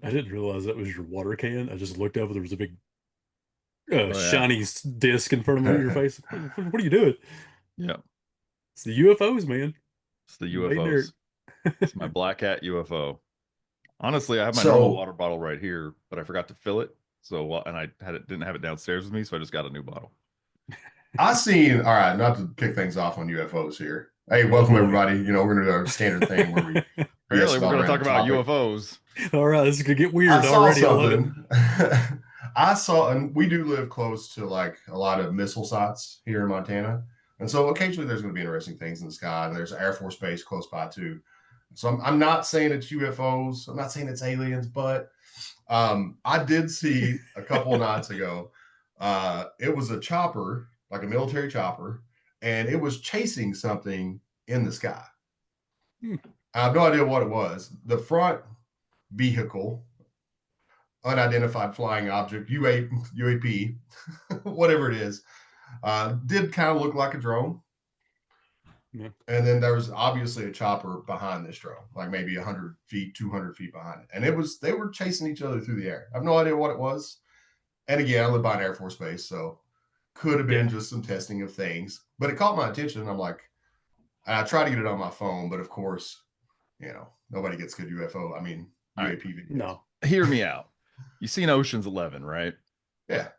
I didn't realize that was your water can. I just looked up and there was a big Oh yeah, shiny disc in front of your face. What are you doing? yeah. It's the UFOs, man. It's the Invading there. UFOs. It's my black hat UFO. Honestly, I have my normal So water bottle right here, but I forgot to fill it. So, and I didn't have it downstairs with me, so I just got a new bottle. I seen, all right, not to kick things off on UFOs here. Hey, Oh welcome boy. everybody. We're gonna do our standard thing where we Apparently, BS we're about a going to talk random about topic. UFOs. All right, this is gonna get I weird saw already. I love it. something. I saw, and we do live close to like a lot of missile sites here in Montana. And so occasionally there's going to be interesting things in the sky. And there's Air Force Base close by too. So I'm not saying it's UFOs. I'm not saying it's aliens, but I did see a couple of nights ago. It was a chopper, like a military chopper, and it was chasing something in the sky. Hmm. I have no idea what it was. The front vehicle, unidentified flying object, UAP, whatever it is, did kind of look like a drone. Yeah. And then there was obviously a chopper behind this drone, like maybe 100 feet, 200 feet behind it. And they were chasing each other through the air. I have no idea what it was. And again, I live by an Air Force base, so could have been Yeah. just some testing of things. But it caught my attention. I'm like, I tried to get it on my phone, but of course, nobody gets good UFO. I mean, All right, UAP videos. No. hear me out. You've seen Ocean's 11, right? Yeah.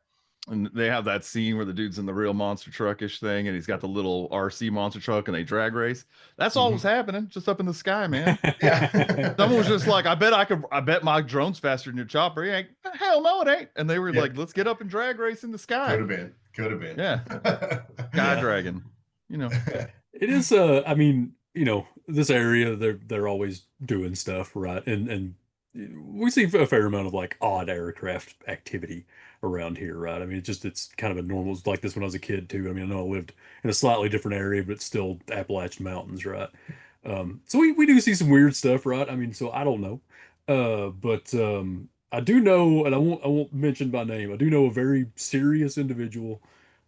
And they have that scene where the dude's in the real monster truckish thing, and he's got the little RC monster truck, and they drag race. That's all was Mm-hmm. happening, just up in the sky, man. Yeah. Someone was just like, I bet my drone's faster than your chopper. He ain't, hell no, it ain't. And they were Yeah. like, let's get up and drag race in the Could sky. have been. Could have been. Yeah, sky Yeah. dragon. You know, It is I mean, this area they're always doing stuff, right? And we see a fair amount of like odd aircraft activity around here, right? I mean, it's kind of a normal, it's like this when I was a kid too. I mean, I know I lived in a slightly different area, but it's still Appalachian Mountains, right? So we do see some weird stuff, right? I mean, so I don't know. But I do know, and I won't mention by name. I do know a very serious individual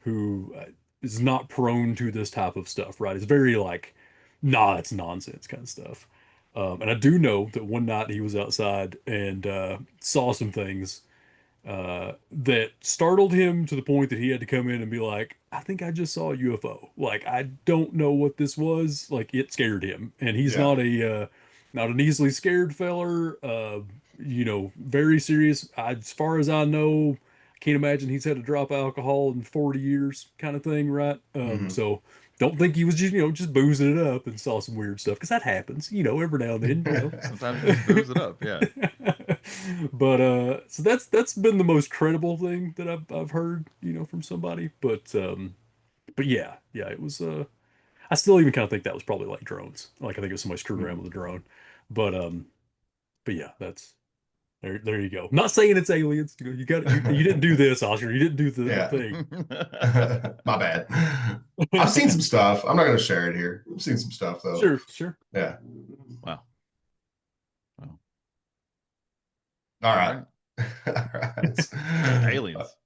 who is not prone to this type of stuff, right? It's very like, nah, it's nonsense kind of stuff. And I do know that one night he was outside and saw some things that startled him to the point that he had to come in and be like, I think I just saw a UFO. Like, I don't know what this was. Like, it scared him. And he's Yeah. not an easily scared feller. Very serious. As far as I know, I can't imagine he's had to drop alcohol in 40 years kind of thing, right? Mm-hmm. So don't think he was just boozing it up and saw some weird stuff because that happens, every now and then. sometimes you just booze it up. Yeah. But so that's been the most credible thing that I've heard, from somebody. But yeah, it was I still even kind of think that was probably like drones. Like I think it was somebody screwing around with a drone. But but yeah, that's there you go. Not saying it's aliens. You didn't do this, Oscar. You didn't do the Yeah. thing. My bad. I've seen some stuff. I'm not going to share it here. I've seen some stuff though. Sure, sure. Yeah. Wow. Wow. All All right. right. All right. Aliens.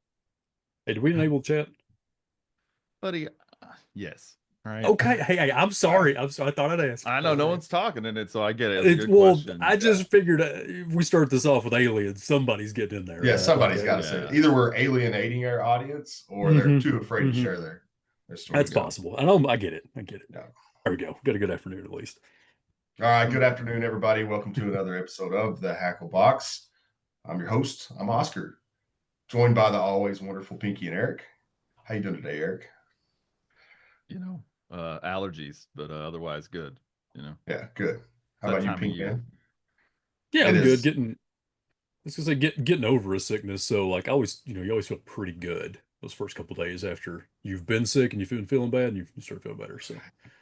Hey, did we enable chat? Buddy, yes. All right. Okay. Hey, I'm All right. sorry. I'm sorry. I thought I'd ask. I know no one's talking in it, so I get it. It's a It's good well, question. I Yeah. just figured if we start this off with aliens, somebody's getting in there, Yeah. right? Like, Somebody's got to say it. Yeah. Either we're alienating our audience or they're hmm too afraid to hmm share their There we That's stories. go. possible. I get it. I get it. Yeah. There we go. Got a good afternoon at least. All right. Good afternoon, everybody. Welcome to another episode of the Hackle Box. I'm your host. I'm Oscar, joined by the always wonderful Pinky and Eric. How you doing today, Eric? Allergies, but otherwise good. Yeah, good. It's How that about you, time of Pink year. Man? Yeah, It I'm good. is. I was gonna say getting over a sickness. So like I always, you always feel pretty good those first couple days after you've been sick and you've been feeling bad and you start feeling better. So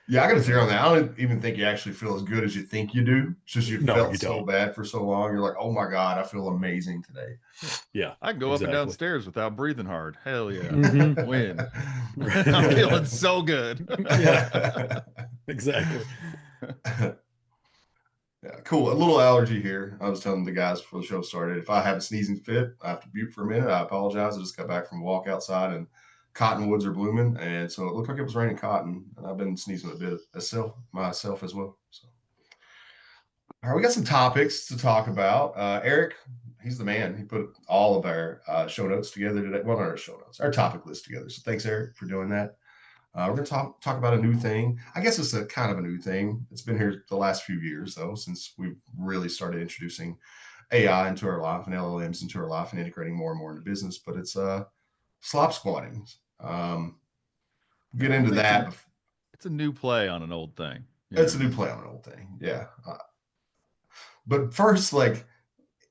Yeah, I got to zero on that. I don't even think you actually feel as good as you think you do. It's just you no, felt you so don't. bad for so long. You're like, oh my God, I feel amazing today. Yeah, I can go up and down exactly. stairs without breathing hard. Hell yeah. hmm Win. I'm feeling so good. Yeah, exactly. Yeah, cool. A little allergy here. I was telling the guys before the show started, if I have a sneezing fit, I have to mute for a minute. I apologize. I just got back from a walk outside and cottonwoods are blooming. And so it looked like it was raining cotton. And I've been sneezing a bit myself as well. So All right, we got some topics to talk about. Eric, he's the man. He put all of our show notes together today. Well, not our show notes, our topic list together. So thanks, Eric, for doing that. We're going to talk about a new thing. I guess it's a kind of a new thing. It's been here the last few years, though, since we've really started introducing AI into our life and LLMs into our life and integrating more and more into business. But it's slop squatting. Get I'll into say that. it's a new play on an old thing. You It's know? a new play on an old thing. Yeah. But first, like,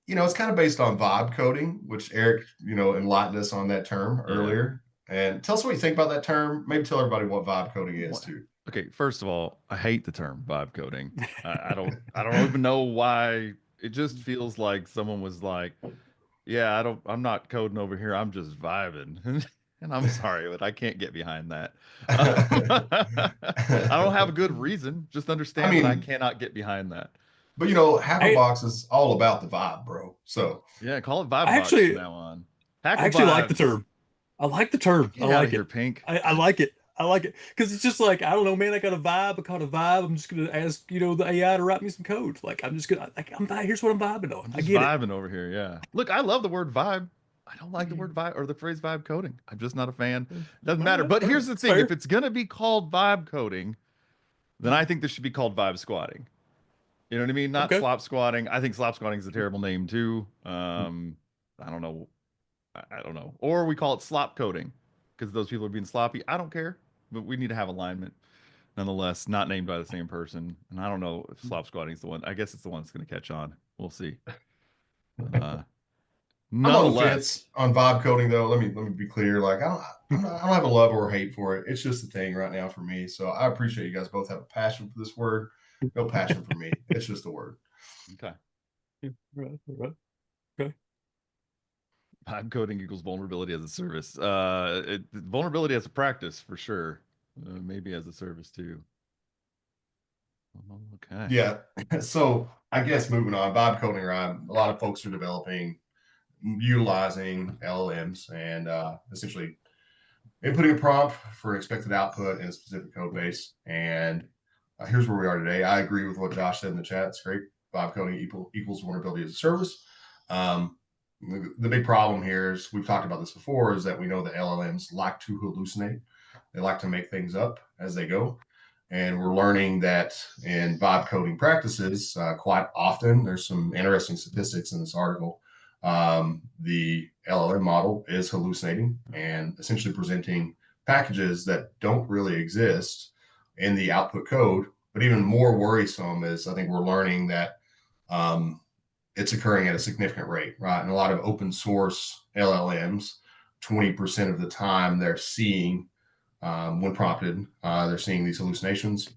it's kind of based on vibe coding, which Eric, enlightened us on that term Yeah. earlier. And tell us what you think about that term. Maybe tell everybody what vibe coding is What? too. Okay, first of all, I hate the term vibe coding. I don't even know why. It just feels like someone was like, "Yeah, I'm not coding over here. I'm just vibing." And I'm sorry, but I can't get behind that. I don't have a good reason. Just I understand that I mean, cannot get behind that. but Hackle I Box is all about the vibe, bro. So Yeah, call it Vibe I Box from actually now on. I Hackle actually like the vibes. term. I like the term. I Get out of like here, it. Pink. I like it. I like it because it's just like I don't know, man. I got a vibe. I caught a vibe. I'm just gonna ask the AI to write me some code. Like I'm just gonna like here's what I'm vibing on. I'm I just get it. vibing over here. Yeah. Look, I love the word vibe. I don't like the word vibe or the phrase vibe coding. I'm just not a fan. It doesn't All matter. right, But all right. here's the It's thing: if fair. it's gonna be called vibe coding, then I think this should be called vibe squatting. You know what I mean? Not Okay. slop squatting. I think slop squatting is a terrible name too. I don't know. I don't know. Or we call it slop coding because those people are being sloppy. I don't care, but we need to have alignment nonetheless. Not named by the same person, and I don't know if slop squatting is the one. I guess it's the one that's going to catch on. We'll see. Uh, I'm on the Nonetheless, fence on vibe coding though. Let me be clear. Like I don't have a love or hate for it. It's just a thing right now for me. So I appreciate you guys both have a passion for this word. No passion for me. It's just a word. okay. Right, right. Okay. Vibe coding equals vulnerability as a service. Vulnerability as a practice for sure. Maybe as a service too. Okay. Yeah. So I guess moving on, vibe coding, right? A lot of folks are developing, utilizing LLMs and essentially inputting a prompt for expected output in a specific code base. And here's where we are today. I agree with what Josh said in the chat. It's great. Vibe coding equals vulnerability as a service. Um, the big problem here is we've talked about this before is that we know that LLMs like to hallucinate. They like to make things up as they go. And we're learning that in vibe coding practices, quite often, there's some interesting statistics in this article. The LLM model is hallucinating and essentially presenting packages that don't really exist in the output code. But even more worrisome is I think we're learning that um, it's occurring at a significant rate, right? And a lot of open source LLMs, 20% of the time they're seeing, when prompted, they're seeing these hallucinations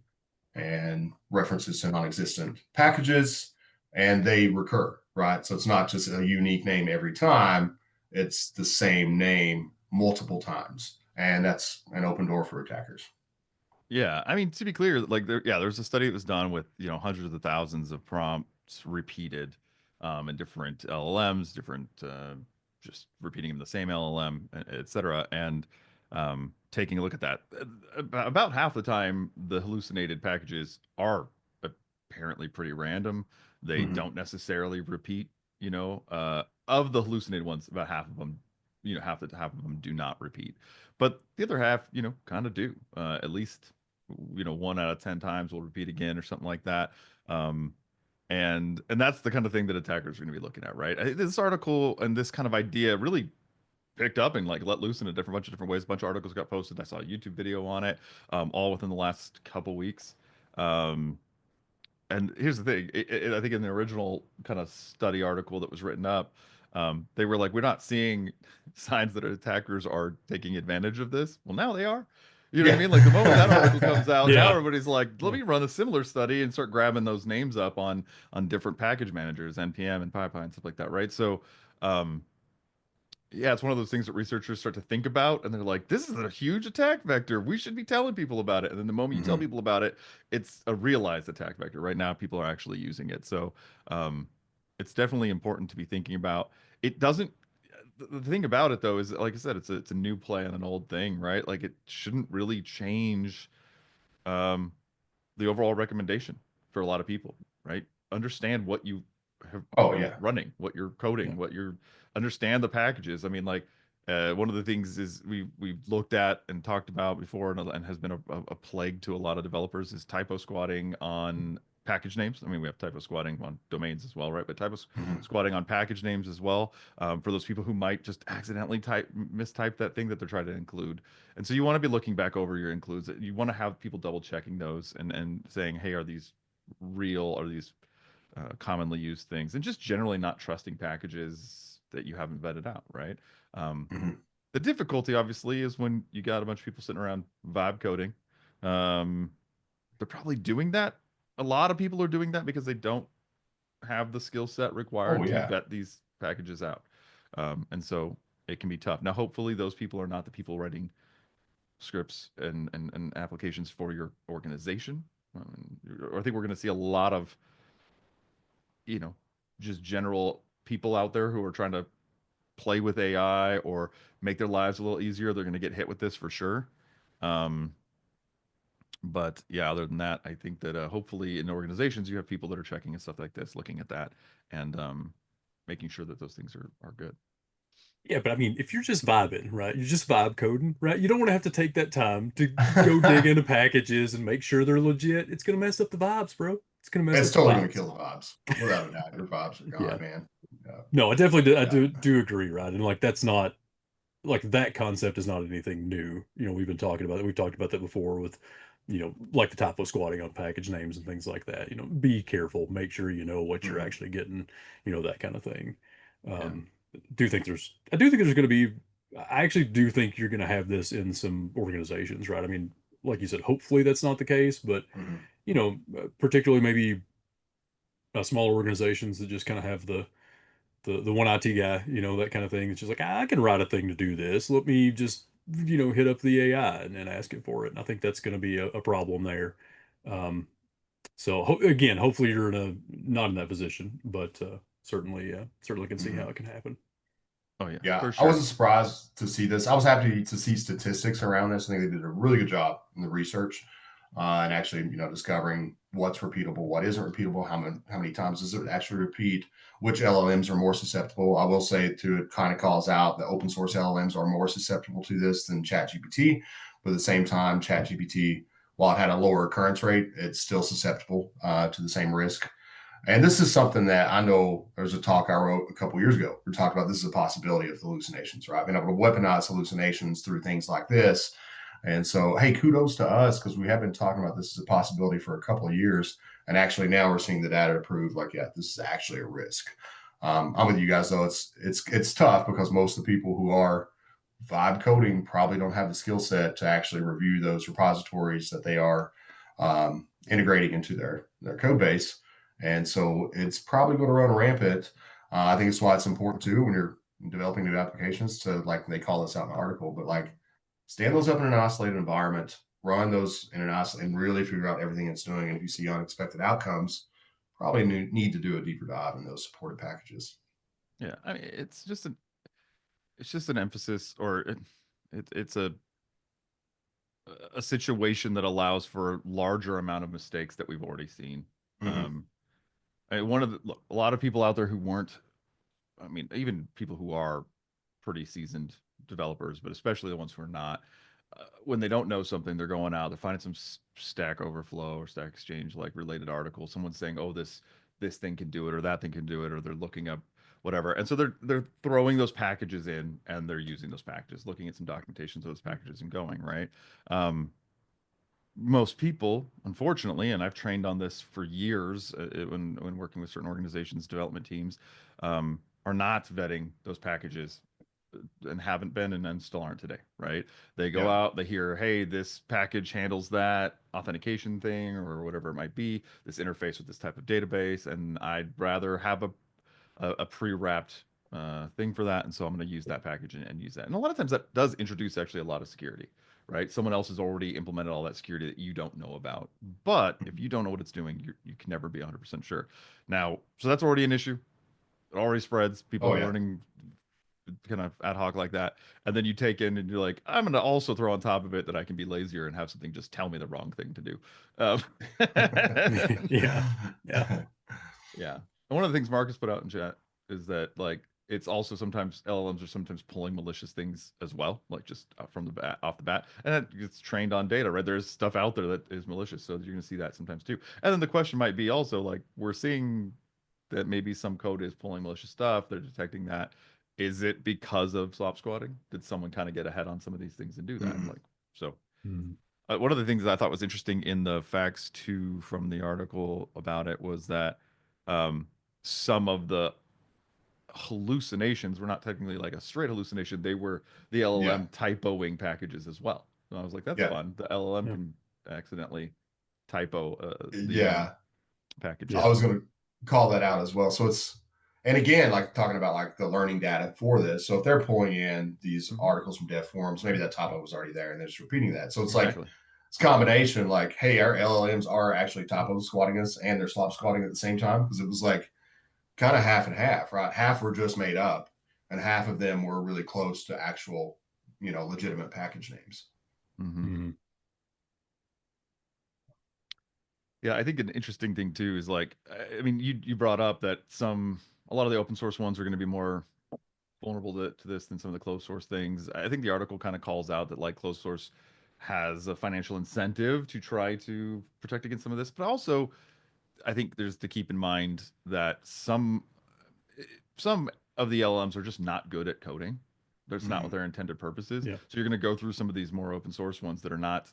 and references to non-existent packages, and they recur, right? So it's not just a unique name every time, it's the same name multiple times. And that's an open door for attackers. Yeah, I mean to be clear, like there's a study that was done with hundreds of thousands of prompts repeated, in different LLMs, different just repeating them the same LLM, et cetera, and taking a look at that. About half the time, the hallucinated packages are apparently pretty random. They Mm-hmm. don't necessarily repeat. Of the hallucinated ones, about half of them, half of them do not repeat, but the other half, kind of do. At least 1 out of 10 times will repeat again or something like that. Um, and that's the kind of thing that attackers are going to be looking at, right? This article and this kind of idea really picked up and like let loose in a different bunch of different ways. A bunch of articles got posted. I saw a YouTube video on it, all within the last couple weeks. Um, and here's the thing, I think in the original kind of study article that was written up, they were like, we're not seeing signs that attackers are taking advantage of this. Well, now they are. You know what I Yeah. mean? Like the moment that article comes out, now Yeah. everybody's like, let Yeah. me run a similar study and start grabbing those names up on different package managers, NPM and PyPy and stuff like that, right? So, um, yeah, it's one of those things that researchers start to think about, and they're like, "This is a huge attack vector. We should be telling people about it." And then the moment you tell Mm-hmm. people about it, it's a realized attack vector. Right now, people are actually using it, so um, it's definitely important to be thinking about. It doesn't. The thing about it, though, is like I said, it's a new play on an old thing, right? Like it shouldn't really change um, the overall recommendation for a lot of people, right? understand what you have Oh yeah. running, what you're coding, Yeah. what you're understand the packages. I mean, like one of the things is we've looked at and talked about before, and has been a plague to a lot of developers is typo squatting on package names. I mean, we have typo squatting on domains as well, right? But typo Mhm. squatting on package names as well, for those people who might just accidentally mistype that thing that they're trying to include. And so you want to be looking back over your includes. You want to have people double checking those and saying, hey, are these real? Are these commonly used things? And just generally not trusting packages that you haven't vetted out, right? Um, Mhm. the difficulty, obviously, is when you got a bunch of people sitting around vibe coding. Um, they're probably doing that. A lot of people are doing that because they don't have the skill set Oh required to yeah. vet these packages out. And so it can be tough. Now, hopefully, those people are not the people writing scripts and applications for your organization. I think we're going to see a lot of, you know, just general people out there who are trying to play with AI or make their lives a little easier. They're going to get hit with this for sure. Um, but yeah, other than that, I think that hopefully in organizations you have people that are checking and stuff like this, looking at that, and making sure that those things are good. Yeah, but I mean, if you're just vibing, right? You're just vibe coding, right? You don't want to have to take that time to go dig into packages and make sure they're legit. It's gonna mess up the vibes, bro. It's gonna mess It's up the totally going to vibes. kill the vibes, without a doubt. Your vibes are Yeah. gone, man. Yeah. No, I definitely do, I Yeah. do agree, right? And like that's not like that concept is not anything new. We've been talking about it. We've talked about that before with, like the typo squatting on package names and things like that. Be careful, make sure you know what you're Mhm. actually getting, that kind of thing. Yeah. Um, I do think there's going to be, I actually do think you're going to have this in some organizations, right? I mean, like you said, hopefully that's not the case, but, Mhm. particularly maybe smaller organizations that just kind of have the one IT guy, that kind of thing. It's just like, I can write a thing to do this. Let me just, hit up the AI and ask it for it. And I think that's going to be a problem there. Um, so again, hopefully you're not in that position, but certainly can see how Mhm. it can happen. Oh yeah, Yeah, for I sure. wasn't surprised to see this. I was happy to see statistics around this. I think they did a really good job in the research, and actually, discovering what's repeatable, what isn't repeatable, how many times does it actually repeat, which LLMs are more susceptible. I will say too, it kind of calls out that open source LLMs are more susceptible to this than ChatGPT, but at the same time, ChatGPT, while it had a lower occurrence rate, it's still susceptible to the same risk. And this is something that I know there's a talk I wrote a couple years ago. We talked about this is a possibility of hallucinations, right? Being able to weaponize hallucinations through things like this. And so, hey, kudos to us because we have been talking about this as a possibility for a couple of years. And actually, now we're seeing the data to prove, like, yeah, this is actually a risk. I'm with you guys though. It's tough because most of the people who are vibe coding probably don't have the skill set to actually review those repositories that they are integrating into their code base, and so it's probably going to run rampant. I think it's why it's important too when you're developing new applications to, like, they call this out in the article, but like stand those up in an isolated environment, run those in an isolated, and really figure out everything it's doing. And if you see unexpected outcomes, probably need to do a deeper dive in those supported packages. Yeah, I mean, it's just an emphasis, or it's a situation that allows for a larger amount of mistakes that we've already seen. Mm-hmm. Um, one of the look, a lot of people out there who weren't, I mean, even people who are pretty seasoned developers, but especially the ones who are not, when they don't know something, they're going out, they're finding some Stack Overflow or Stack Exchange like related article. Someone's saying, "Oh, this thing can do it, or that thing can do it," or they're looking up whatever, and so they're throwing those packages in and they're using those packages, looking at some documentation of those packages and going right. Um, Most people, unfortunately, and I've trained on this for years when working with certain organizations, development teams, are not vetting those packages and haven't been and still aren't today, right? They go Yeah. out, they hear, hey, this package handles that authentication thing or whatever it might be, this interface with this type of database, and I'd rather have a pre-wrapped thing for that, and so I'm going to use that package and use that. And a lot of times that does introduce actually a lot of security, right? Someone else has already implemented all that security that you don't know about. But if you don't know what it's doing, you can never be 100% sure. Now, so that's already an issue. It already spreads. People Oh are yeah. learning kind of ad hoc like that. And then you take in and you're like, I'm going to also throw on top of it that I can be lazier and have something just tell me the wrong thing to do. Um, Yeah. Yeah. Yeah. And one of the things Marcus put out in chat is that like it's also sometimes LLMs are sometimes pulling malicious things as well, like just from the bat, off the bat, and it gets trained on data, right? There's stuff out there that is malicious, so you're going to see that sometimes too. And then the question might be also like we're seeing that maybe some code is pulling malicious stuff. They're detecting that. Is it because of slop squatting? Did someone kind of get ahead on some of these things and do that? Mhm. Like so. Mm. One of the things that I thought was interesting in the facts too from the article about it was that um, some of the hallucinations were not technically like a straight hallucination. They were the Yeah, LLM typoing packages as well. And I was like, that's yeah, fun. The LLM Yeah. can accidentally typo the yeah. I Yeah. packages. was going to call that out as well. So and again, like talking about like the learning data for this. So if they're pulling in these Mhm. articles from dev forums, maybe that typo was already there and they're just repeating that. So it's like, Exactly. it's a combination like, hey, our LLMs are actually typo squatting us and they're slop squatting at the same time. Cause it was like kind of half and half, right? Half were just made up and half of them were really close to actual, legitimate package names. Hmm. Mm. Yeah, I think an interesting thing too is like, I mean, you brought up that a lot of the open source ones are going to be more vulnerable to this than some of the closed source things. I think the article kind of calls out that like closed source has a financial incentive to try to protect against some of this, but also I think there's to keep in mind that some of the LLMs are just not good at coding. That's not what Mm-hmm. their intended purpose is. Yeah. So you're going to go through some of these more open source ones that are not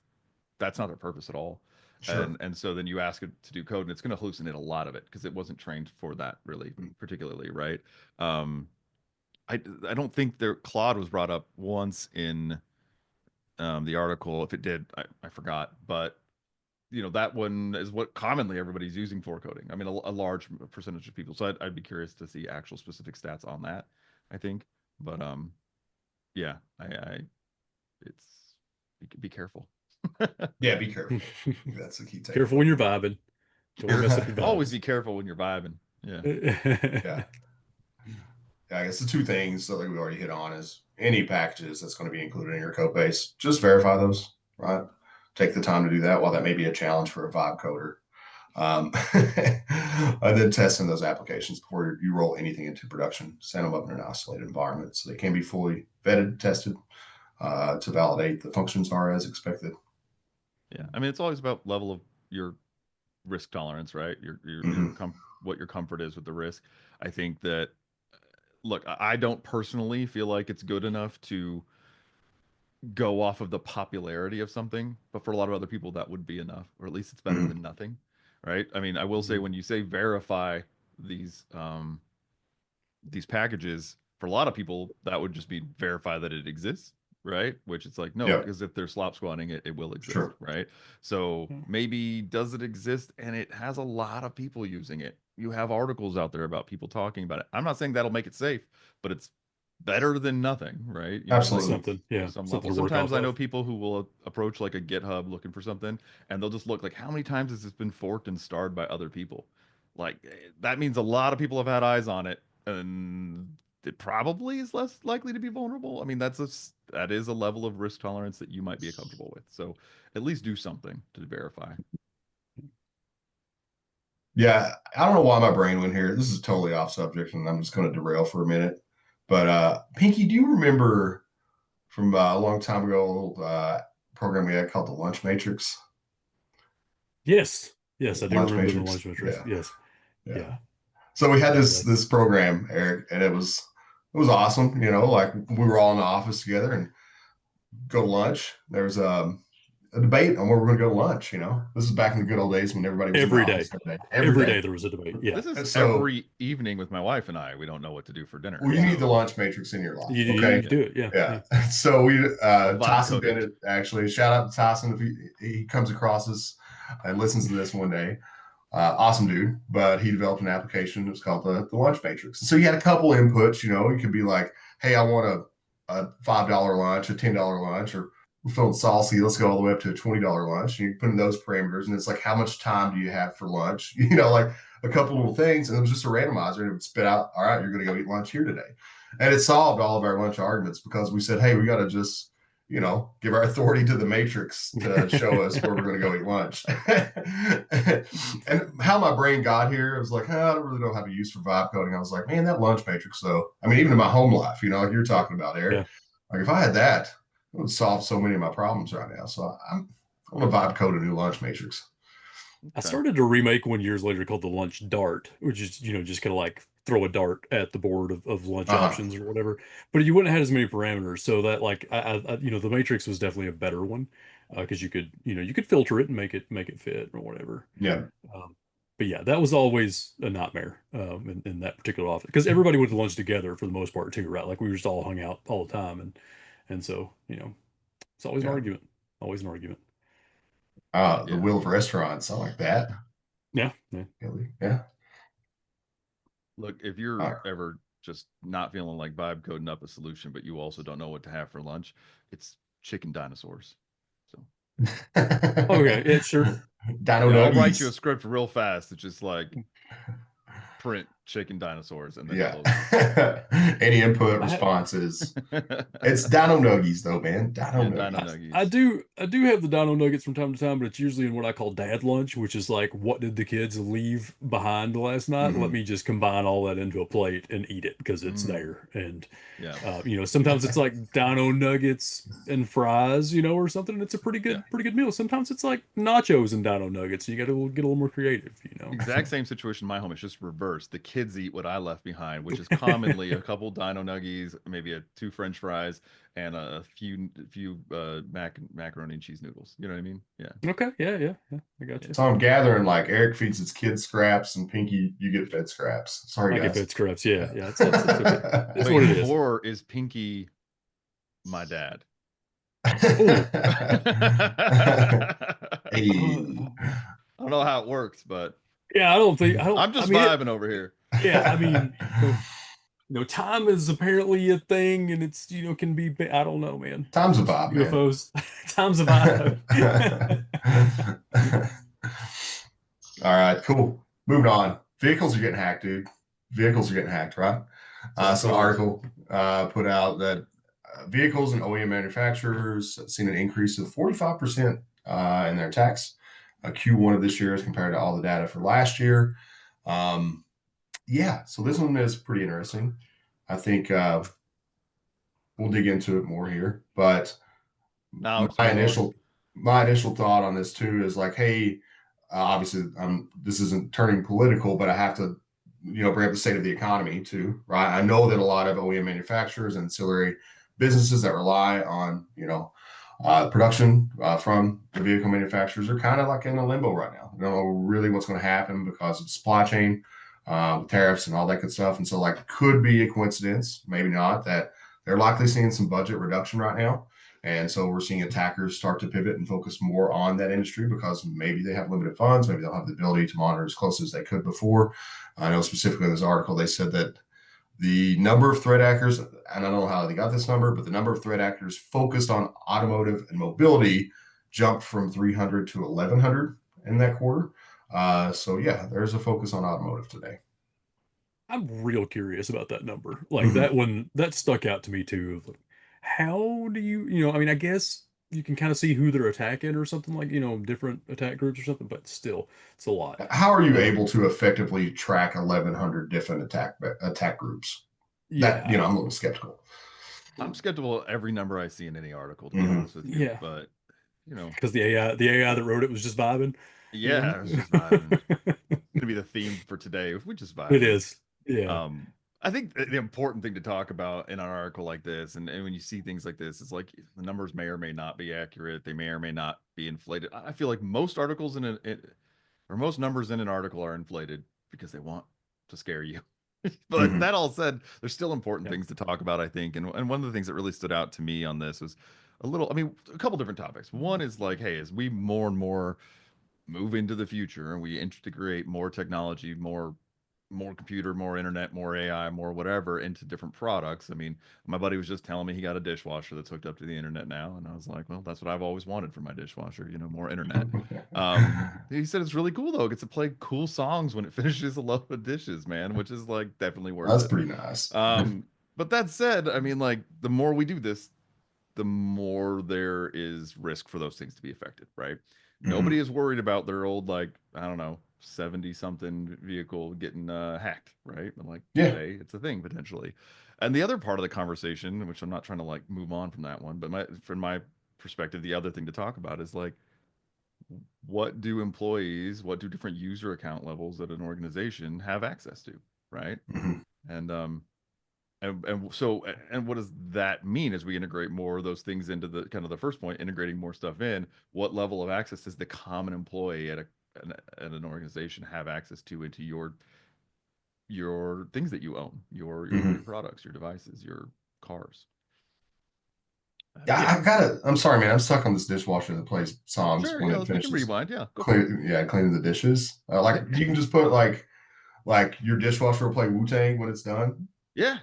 that's not their purpose at all. Sure. And so then you ask it to do code and it's going to hallucinate a lot of it because it wasn't trained for that really Mm-hmm. particularly, right? Um, I don't think their Claude was brought up once in the article. If it did, I forgot. But that one is what commonly everybody's using for coding. I mean, a large percentage of people. So I'd be curious to see actual specific stats on that. I think, but yeah, I it's be careful. Yeah, be careful. I think that's the key Careful when takeaway. you're vibing. Don't want to mess up your Always vibes. be careful when you're vibing. Yeah. Yeah. Yeah, I guess the two things that like we already hit on is any packages that's going to be included in your code base, just verify those, right? Take the time to do that while that may be a challenge for a vibe coder. And then testing those applications before you roll anything into production. Send them up in an isolated environment so they can be fully vetted, tested to validate the functions are as expected. Yeah. I mean, it's always about level of your risk tolerance, right? Mm-hmm. What your comfort is with the risk. I think that look, I don't personally feel like it's good enough to go off of the popularity of something, but for a lot of other people that would be enough, or at least it's better Mm-hmm. than nothing, right? I mean, I will say when you say verify these these packages, for a lot of people that would just be verify that it exists, right? Which it's like no, Yep, because if they're slop squatting it, it will exist, sure. right? So maybe does it exist and it has a lot of people using it. You have articles out there about people talking about it. I'm not saying that'll make it safe, but it's better than nothing, right? It's Like Absolutely. something. to Yeah. some Something level. to work Sometimes off I know of. people who will approach like a GitHub looking for something and they'll just look like how many times has this been forked and starred by other people? Like that means a lot of people have had eyes on it and it probably is less likely to be vulnerable. I mean, that is a level of risk tolerance that you might be comfortable with. So at least do something to verify. Yeah, I don't know why my brain went here. This is totally off subject, and I'm just going to derail for a minute. But Pinky, do you remember from a long time ago a little program we had called the Lunch Matrix? Yes. Yes, I do Lunch remember the Matrix. launch metrics. Yeah, Yes. yeah. Yeah. So we had Yeah. this That's program, Eric, and it was awesome. Like we were all in the office together and go to lunch. There was a debate on where we're going to go to lunch. This is back in the good old days when everybody was in the every day. office every day. Every Every day. day there was a debate. Yeah. This is And so, every evening with my wife and I. We don't know what to do for dinner. well, you need the So lunch matrix in your life. You Okay. yeah, do it. Yeah. Yeah. Yeah. So we love vibe Tyson coding. Bennett actually shout out to Tyson if he comes across us and listens to this one day. Awesome dude, but he developed an application. It's called the Lunch Matrix. So you had a couple inputs. You could be like, "Hey, I want a $5 lunch, a $10 lunch, or we're feeling saucy. Let's go all the way up to a $20 lunch." And you put in those parameters, and it's like, how much time do you have for lunch? Like a couple little things, and it was just a randomizer, and it would spit out, "All right, you're going to go eat lunch here today," and it solved all of our lunch arguments because we said, "Hey, we got to just." Give our authority to the matrix to show us where we're going to go eat lunch. And how my brain got here. It was like, I don't really know how to use for vibe coding. I was like, man, that lunch matrix. So, I mean, even in my home life, like you're talking about, Eric, Yeah. like if I had that, it would solve so many of my problems right now. So I want to vibe code a new lunch matrix. I Okay. started a remake one years later called the Lunch Dart, which is, just kind of like throw a dart at the board of lunch Uh-huh. options or whatever. But you wouldn't have had as many parameters. So that like the Matrix was definitely a better one because you could filter it and make it fit or whatever. Yeah. Um, but yeah, that was always a nightmare in that particular office because everybody went to lunch together for the most part too, right? Like we were just all hung out all the time, and so it's always an Yeah. argument, always an argument. The Yeah. Wheel of Restaurants. I like that. Yeah, yeah. Yeah. Look, if All you're right. ever just not feeling like vibe coding up a solution, but you also don't know what to have for lunch, it's chicken dinosaurs. So Okay, yeah, sure. Dino yeah, I'll write you a Nuggies. script real fast. It's just like print chicken dinosaurs and then Yeah. closes. Any input I responses. It's Dino Nuggies though, man. Dino Yeah, Dino I, Nuggies. I Nuggies. do I do have the Dino Nuggets from time to time, but it's usually in what I call dad lunch, which is like what did the kids leave behind last night? Let Hmm. me just combine all that into a plate and eat it because it's Mm, there. And yeah, sometimes it's like Dino Nuggets and fries, or something. And it's a yeah. pretty good meal. Sometimes it's like nachos and Dino Nuggets. You got to get a little more creative. Exact same situation in my home. It's just reversed. The kids eat what I left behind, which is commonly a couple Dino Nuggies, maybe two French fries, and a few macaroni and cheese noodles. You know what I mean? Yeah, Okay, yeah. I got yeah. you. So I'm gathering like Eric feeds his kids scraps and Pinky, you get fed scraps. Sorry, I get guys. fed scraps. Yeah, Yeah. yeah. It's okay. It's what Wait, it is. or is Pinky my dad? Oh. Hey. I don't know how it works, but Yeah, I don't think I don't. I'm I just mean it. vibing over here. Yeah, I mean, time is apparently a thing, and it's can be. I don't know, man. Time's a It's vibe, man. UFOs. Time's a vibe. All right, cool. Moving on. Vehicles are getting hacked, dude. Vehicles are getting hacked, right? So I've So an told. article put out that vehicles and OEM manufacturers have seen an increase of 45% in their attacks Q1 of this year as compared to all the data for last year. Um, yeah, so this one is pretty interesting. I think we'll dig into it more here, but Now my expand on it. initial my initial thought on this too is like, hey, obviously, this isn't turning political, but I have to, bring up the state of the economy too, right? I know that a lot of OEM manufacturers and ancillary businesses that rely on, production from the vehicle manufacturers are kind of like in a limbo right now. They don't know really what's going to happen because of supply chain, tariffs, and all that good stuff. And so, like, could be a coincidence, maybe not, that they're likely seeing some budget reduction right now. And so we're seeing attackers start to pivot and focus more on that industry because maybe they have limited funds, maybe they'll have the ability to monitor as close as they could before. I know specifically in this article, they said that the number of threat actors, and I don't know how they got this number, but the number of threat actors focused on automotive and mobility jumped from 300 to 1,100 in that quarter. So yeah, there's a focus on automotive today. I'm real curious about that number. Like Mm-hmm. that one that stuck out to me too. Of like, how do I mean, I guess you can kind of see who they're attacking or something like, different attack groups or something, but still, it's a lot. How are you able Um, to effectively track 1,100 different attack groups? That yeah, I'm a little skeptical. I'm skeptical of every number I see in any article, to be Mm-hmm. honest with you. yeah, But you know, because the AI that wrote it was just vibing, you yeah, it's just vibing. know. Gonna be the theme for today. We just It vibing. is. Yeah. Um, I think the important thing to talk about in an article like this, and when you see things like this, is like the numbers may or may not be accurate. They may or may not be inflated. I feel like most articles or most numbers in an article are inflated because they want to scare you. But Mm-hmm. that all said, there's still important Yeah. things to talk about, I think. And one of the things that really stood out to me on this was I mean, a couple different topics. One is like, hey, as we more and more move into the future and we integrate more technology, more computer, more internet, more AI, more whatever into different products. I mean, my buddy was just telling me he got a dishwasher that's hooked up to the internet now, and I was like, well, that's what I've always wanted for my dishwasher, more internet. He said it's really cool though. It gets to play cool songs when it finishes a load of dishes, man, which is like definitely worth That's it. pretty nice. But that said, I mean, like the more we do this, the more there is risk for those things to be affected, right? Nobody is worried about their old, like, I don't know, 70 something vehicle getting hacked, right? And like Yeah. today, it's a thing potentially. And the other part of the conversation, which I'm not trying to like move on from that one, but from my perspective, the other thing to talk about is like, what do different user account levels at an organization have access to, right? Mhm. And what does that mean as we integrate more of those things into the kind of the first point, integrating more stuff in? What level of access does the common employee at an organization have access to into your things that you own, your Mhm. products, your devices, your cars? Yeah, Yeah, I gotta. I'm sorry, man. I'm stuck on this dishwasher that plays songs sure. when Yeah, it we can finishes rewind. Yeah, go for it. clean. Yeah, cleaning the dishes. Like you can just put like your dishwasher will play Wu Tang when it's done. Yeah,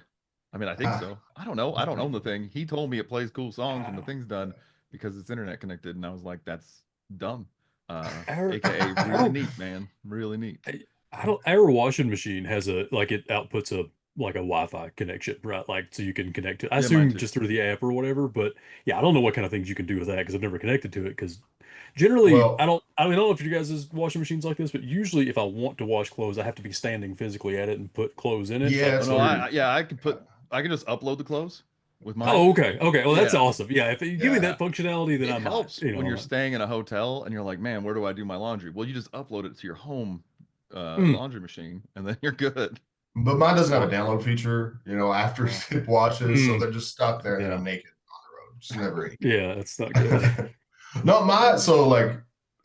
I mean, I think Ah, so. I don't know. I don't own the thing. He told me it plays cool songs when the Ah, thing's done because it's internet connected, and I was like, that's dumb. our AKA really our neat, man. Really neat. our washing machine has a like it outputs a like a Wi-Fi connection, right? Like so you can connect to. I Yeah, mine assume too. just through the app or whatever. But yeah, I don't know what kind of things you can do with that because I've never connected to it. Because generally, well, I mean, I don't know if you guys' washing machines like this, but usually if I want to wash clothes, I have to be standing physically at it and put clothes in it. yeah, Like Oh it's no, so. weird. yeah, I can just upload the clothes with mine. Oh, okay, okay. Well, that's Yeah, awesome. Yeah, if you give me Yeah, that functionality, then it I might. helps You know, when I you're might. staying in a hotel and you're like, man, where do I do my laundry? Well, you just upload it to your home Mm, laundry machine, and then you're good. but mine doesn't have a smart. download feature. After Oh, it washes, so Mm, they're just stuck there, and then yeah, I'm naked on the road. Just never yeah, that's not good. any. No, my so like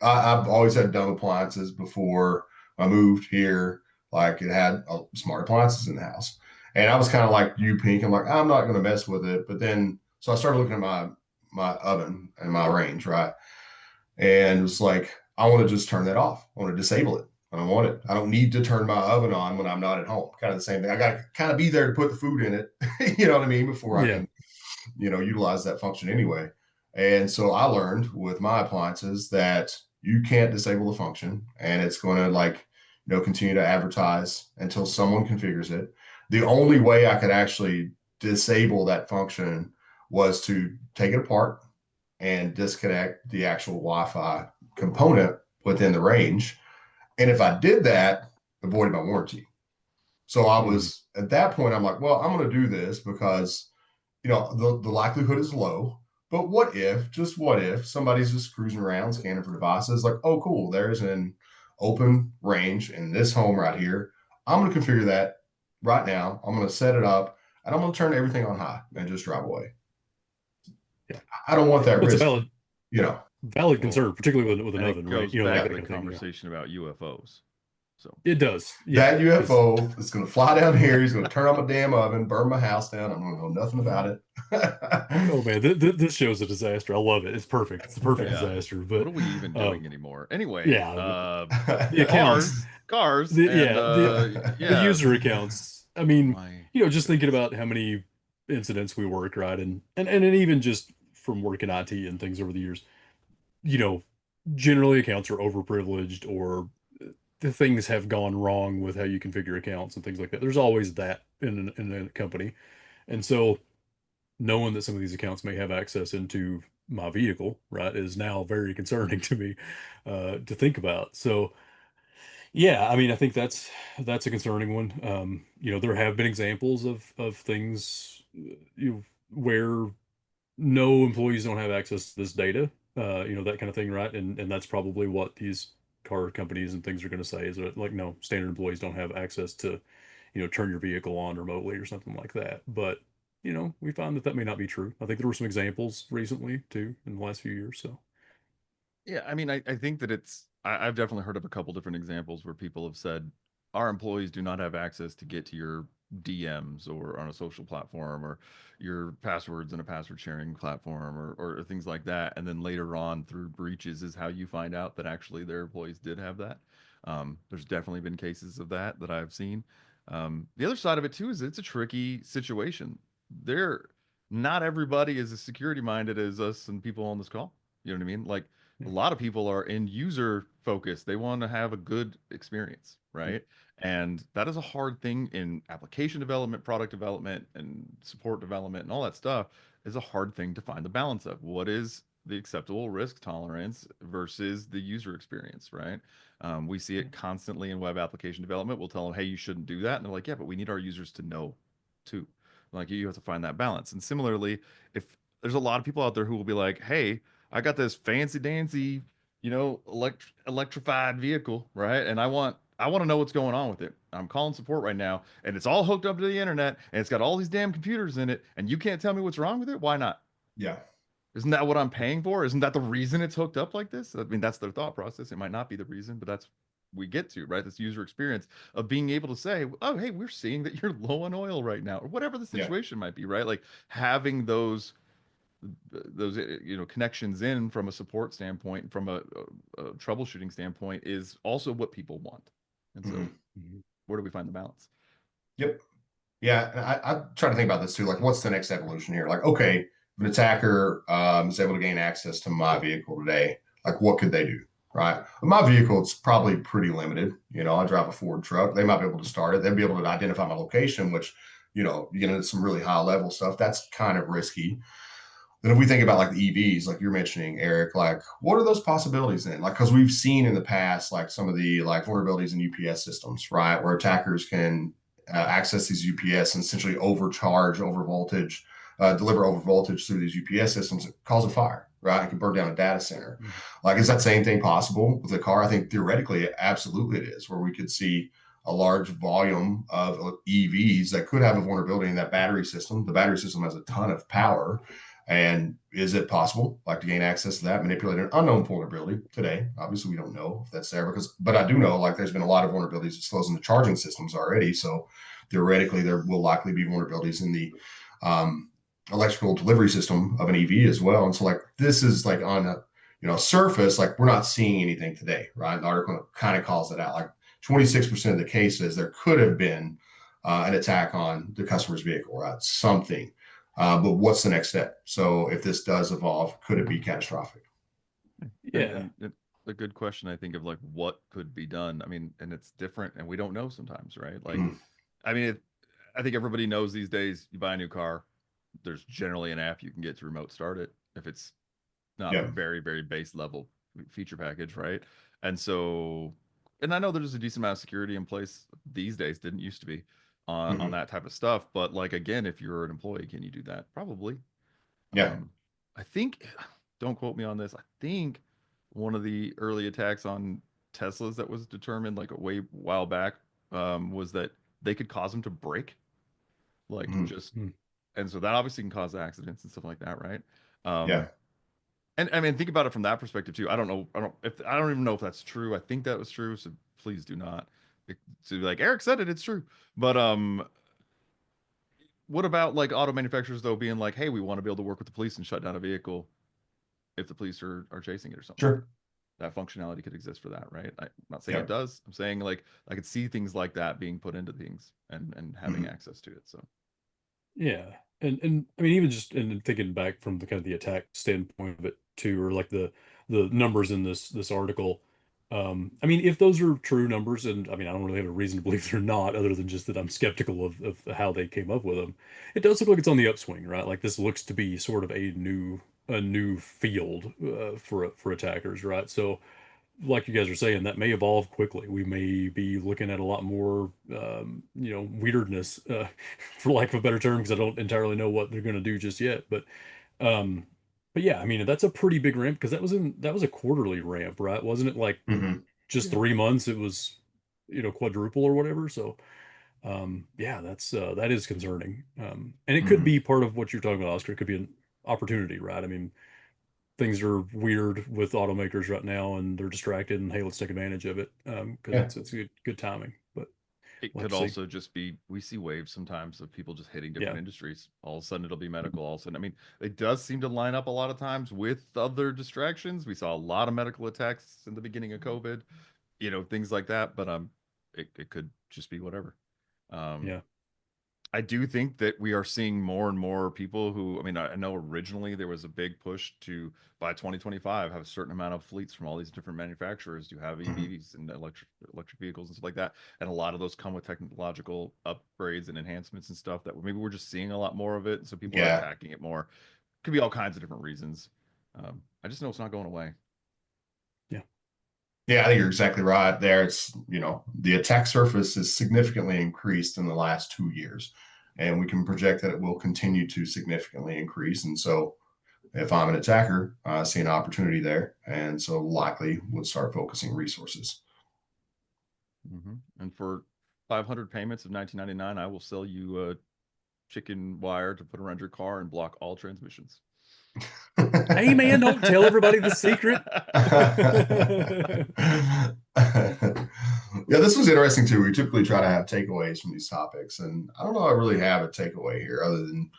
I've always had dumb appliances before I moved here. Like it had smart appliances in the house, and I was kind of like you, Pink. I'm like I'm not going to mess with it. But then so I started looking at my oven and my range, right? And it was like I want to just turn that off. I want to disable it. I don't want it. I don't need to turn my oven on when I'm not at home. Kind of the same thing. I got to kind of be there to put the food in it. You know what I mean? Before I Yeah. can utilize that function anyway. And so I learned with my appliances that you can't disable the function and it's going to continue to advertise until someone configures it. The only way I could actually disable that function was to take it apart and disconnect the actual Wi-Fi component within the range. And if I did that, avoided my warranty. So I Mm, was at that point, I'm like, well, I'm going to do this because the likelihood is low. But what if, just what if, somebody's just cruising around scanning for devices like, oh, cool, there's an open range in this home right here. I'm going to configure that right now. I'm going to set it up and I'm going to turn everything on high and just drive away. yeah. I don't want that That's a risk, valid well, concern, particularly with an and oven, it right? goes You know, like back yeah. to that the kind of thing. Yeah. conversation about UFOs. So It does. Yeah. That Because UFO is going to fly down here. He's going to turn on my damn oven, burn my house down. I'm going to know nothing about it. oh man, this show's a disaster. I love it. It's perfect. It's the perfect yeah, disaster. what But are we even doing anymore? Anyway, yeah, the accounts, cars, and the yeah, user accounts. I mean, my just thinking goodness. about how many incidents we work, right? And even just from working IT and things over the years, you know, generally accounts are overprivileged or the things have gone wrong with how you configure accounts and things like that. There's always that in a company. And so knowing that some of these accounts may have access into my vehicle, right, is now very concerning to me to think about. So yeah, I mean, I think that's a concerning one. There have been examples of things where no employees don't have access to this data, that kind of thing, right? And that's probably what these car companies and things are going to say is that like no standard employees don't have access to, turn your vehicle on remotely or something like that. But we find that may not be true. I think there were some examples recently too in the last few years. So Yeah, I mean, I think that I've definitely heard of a couple different examples where people have said our employees do not have access to get to your DMs or on a social platform or your passwords in a password sharing platform or things like that. And then later on through breaches is how you find out that actually their employees did have that. There's definitely been cases of that I've seen. The other side of it too is it's a tricky situation. There, not everybody is as security minded as us and people on this call. You know what I mean? Like a yeah, lot of people are end user focused. They want to have a good experience, yeah, right? And that is a hard thing in application development, product development, and support development, and all that stuff is a hard thing to find the balance of. What is the acceptable risk tolerance versus the user experience, right? We see it constantly in web application development. We'll tell them, hey, you shouldn't do that. And they're like, yeah, but we need our users to know too. Like you have to find that balance. And similarly, if there's a lot of people out there who will be like, hey, I got this fancy dancy, electrified vehicle, right? And I want to know what's going on with it. I'm calling support right now, and it's all hooked up to the internet, and it's got all these damn computers in it, and you can't tell me what's wrong with it? Why not? Yeah. Isn't that what I'm paying for? Isn't that the reason it's hooked up like this? I mean, that's their thought process. It might not be the reason, but that's we get to, right? This user experience of being able to say, oh, hey, we're seeing that you're low on oil right now, or whatever the Yeah. situation might be, right? Like having those connections in from a support standpoint, from a troubleshooting standpoint, is also what people want. And so, where do we find the balance? Yep. Yeah, and I try to think about this too. Like, what's the next evolution here? Like, okay, if an attacker is able to gain access to my vehicle today, like, what could they do? Right. My vehicle, it's probably pretty limited. I drive a Ford truck. They might be able to start it. They'll be able to identify my location, which, you get into some really high level stuff. That's kind of risky. Then if we think about like the EVs, like you're mentioning, Eric, like what are those possibilities then? Like, because we've seen in the past, like some of the like vulnerabilities in UPS systems, right, where attackers can access these UPS and essentially overcharge, over voltage, deliver over voltage through these UPS systems, cause a fire, right? It can burn down a data center. Like, is that same thing possible with a car? I think theoretically, absolutely it is, where we could see a large volume of EVs that could have a vulnerability in that battery system. The battery system has a ton of power. And is it possible, like, to gain access to that, manipulate an unknown vulnerability today? Obviously, we don't know if that's there but I do know, like, there's been a lot of vulnerabilities exposed in the charging systems already. So theoretically, there will likely be vulnerabilities in the electrical delivery system of an EV as well. And so, like, this is like on a surface, like we're not seeing anything today, right? The article kind of calls it out. Like 26% of the cases, there could have been an attack on the customer's vehicle, right? Something. But what's the next step? So if this does evolve, could it be catastrophic? Yeah. And a good question, I think, of like what could be done. I mean, and it's different, and we don't know sometimes, right? Like, I mean, I think everybody knows these days. You buy a new car, there's generally an app you can get to remote start it if it's not the Yeah. very, very base level feature package, right? And so, and I know there's a decent amount of security in place these days, didn't used to be on that type of stuff. But like again, if you're an employee, can you do that? Probably. Yeah. I think, don't quote me on this. I think one of the early attacks on Teslas that was determined like a way while back was that they could cause them to break, like Mhm. just, and so that obviously can cause accidents and stuff like that, right? Yeah. And I mean, think about it from that perspective too. I don't know. I don't even know if that's true. I think that was true. So please do not. So like Eric said it, it's true. But what about like auto manufacturers though being like, hey, we want to be able to work with the police and shut down a vehicle if the police are chasing it or something like that. Sure. That functionality could exist for that, right? I'm not saying Yeah. it does. I'm saying like I could see things like that being put into things and having access to it. So Yeah. And I mean, even just in thinking back from the kind of the attack standpoint of it too, or like the numbers in this article. I mean, if those are true numbers, and I mean, I don't really have a reason to believe they're not, other than just that I'm skeptical of how they came up with them. It does look like it's on the upswing, right? Like this looks to be sort of a new field for attackers, right? So like you guys are saying, that may evolve quickly. We may be looking at a lot more, weirdness, for lack of a better term, because I don't entirely know what they're going to do just yet. Um, but yeah, I mean, that's a pretty big ramp because that was a quarterly ramp, right? Wasn't it like Hmm. just yeah. 3 months? It was, quadruple or whatever. So, yeah, that is concerning. And it could Hmm. be part of what you're talking about, Oscar. It could be an opportunity, right? I mean, things are weird with automakers right now and they're distracted and hey, let's take advantage of it because Yeah. it's good timing, but It we'll have could to see. also just be we see waves sometimes of people just hitting different Yeah. industries. All of a sudden it'll be medical. All of a sudden, I mean, it does seem to line up a lot of times with other distractions. We saw a lot of medical attacks in the beginning of COVID, things like that. But it could just be whatever. Um, Yeah. I do think that we are seeing more and more people who, I mean, I know originally there was a big push to by 2025 have a certain amount of fleets from all these different manufacturers to have Hmm. EVs and electric vehicles and stuff like that. And a lot of those come with technological upgrades and enhancements and stuff that maybe we're just seeing a lot more of it. So people are Yeah. attacking it more. Could be all kinds of different reasons. I just know it's not going away. Yeah. Yeah, I think you're exactly right there. It's, the attack surface is significantly increased in the last 2 years, and we can project that it will continue to significantly increase. And so if I'm an attacker, I see an opportunity there, and so likely would start focusing resources. And for 500 payments of 1999, I will sell you a chicken wire to put around your car and block all transmissions. Hey man, don't tell everybody the secret. Yeah, this was interesting too. We typically try to have takeaways from these topics, and I don't know I really have a takeaway here other than,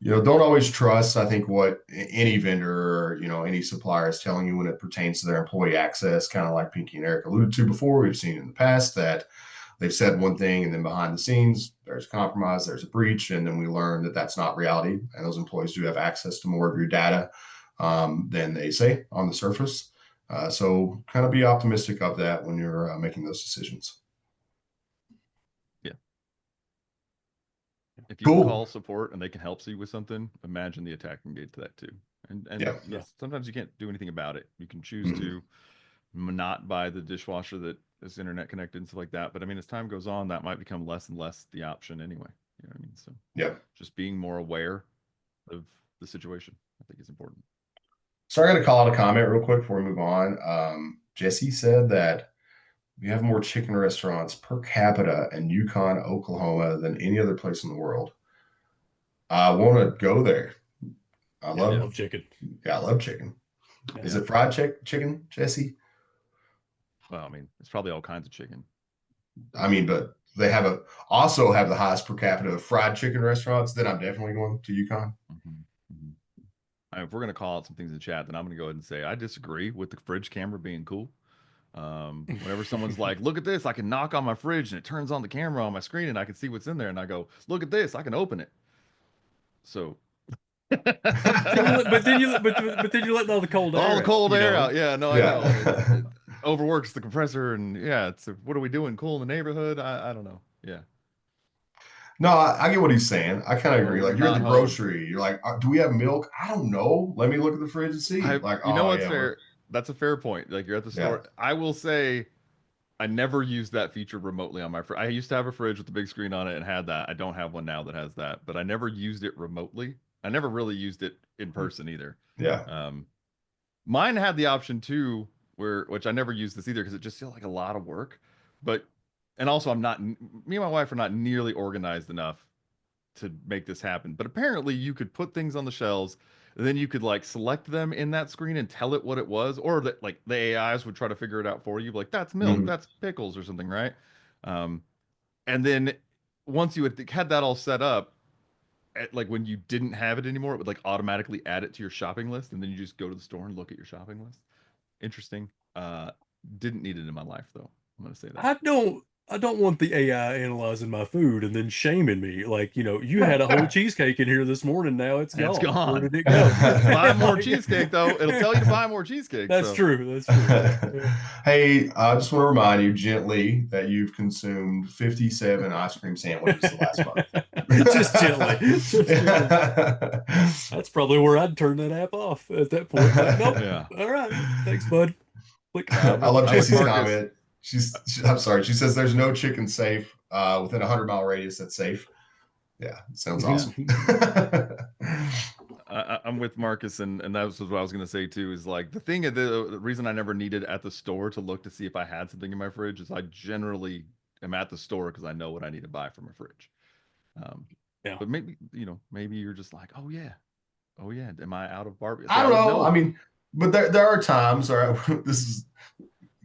don't always trust, I think, what any vendor or, any supplier is telling you when it pertains to their employee access, kind of like Pinky and Eric alluded to before. We've seen in the past that they've said one thing and then behind the scenes there's compromise, there's a breach, and then we learn that that's not reality, and those employees do have access to more of your data than they say on the surface. So kind of be optimistic of that when you're making those decisions. Yeah. If you can Cool. call support and they can help you with something, imagine the attack can get to that too. And Yeah. yes, sometimes you can't do anything about it. You can choose to not buy the dishwasher that is internet connected and stuff like that. But I mean, as time goes on, that might become less and less the option anyway. You know what I mean? So Yeah. just being more aware of the situation, I think, is important. So I got to call out a comment real quick before we move on. Jesse said that we have more chicken restaurants per capita in Yukon, Oklahoma than any other place in the world. I want to go there. I Yeah, I love, love chicken. yeah, I love chicken. Yeah. Is it fried chicken, Jesse? Well, I mean, it's probably all kinds of chicken. I mean, but they also have the highest per capita of fried chicken restaurants. Then I'm definitely going to Yukon. If we're gonna call out some things in the chat, then I'm gonna go ahead and say I disagree with the fridge camera being cool. Whenever someone's like, "Look at this! I can knock on my fridge and it turns on the camera on my screen and I can see what's in there," and I go, "Look at this! I can open it." So, but then you let all the cold air all the cold air know? out. Yeah, no, I know. It overworks the compressor, and yeah, it's what are we doing? Cool in the neighborhood? I don't know. Yeah. No, I get what he's saying. I kind of Or agree. we're Like you're at not the home. grocery, you're like, do we have milk? I don't know. Let me look at the fridge and see. Like, You know oh what's yeah, fair? That's a fair point. Like you're at the yeah. store. I will say I never used that feature remotely on my fridge. I used to have a fridge with a big screen on it and had that. I don't have one now that has that, but I never used it remotely. I never really used it in person either. Yeah. Mine had the option too, which I never used this either because it just felt like a lot of work. But and also me and my wife are not nearly organized enough to make this happen. But apparently you could put things on the shelves, and then you could like select them in that screen and tell it what it was, or that like the AIs would try to figure it out for you, like that's milk, that's pickles or something, right? And then once you had that all set up, like when you didn't have it anymore, it would like automatically add it to your shopping list, and then you just go to the store and look at your shopping list. Interesting. Didn't need it in my life though. I'm gonna say that. I don't want the AI analyzing my food and then shaming me. Like, you had a whole cheesecake in here this morning. Now it's It's gone. Where gone. did it go? Buy more Like, cheesecake though. It'll tell you to buy more cheesecake. That's So. true. That's true. Yeah. Hey, I just want to remind you gently that you've consumed 57 ice cream sandwiches the last month. Just gently. Just gently. That's probably where I'd turn that app off at that point. Like, nope. Yeah. All right. Thanks, bud. Click. I love I'm with Jesse's Marcus. comment. I'm sorry. She says there's no chicken safe within a 100-mile radius that's safe. Yeah, sounds awesome. I'm with Marcus, and that was what I was going to say too. Is like the reason I never needed at the store to look to see if I had something in my fridge is I generally am at the store because I know what I need to buy from a fridge. Yeah. But maybe you're just like, oh yeah, am I out of barbecue? I don't know. I mean, but there are times, all right, this is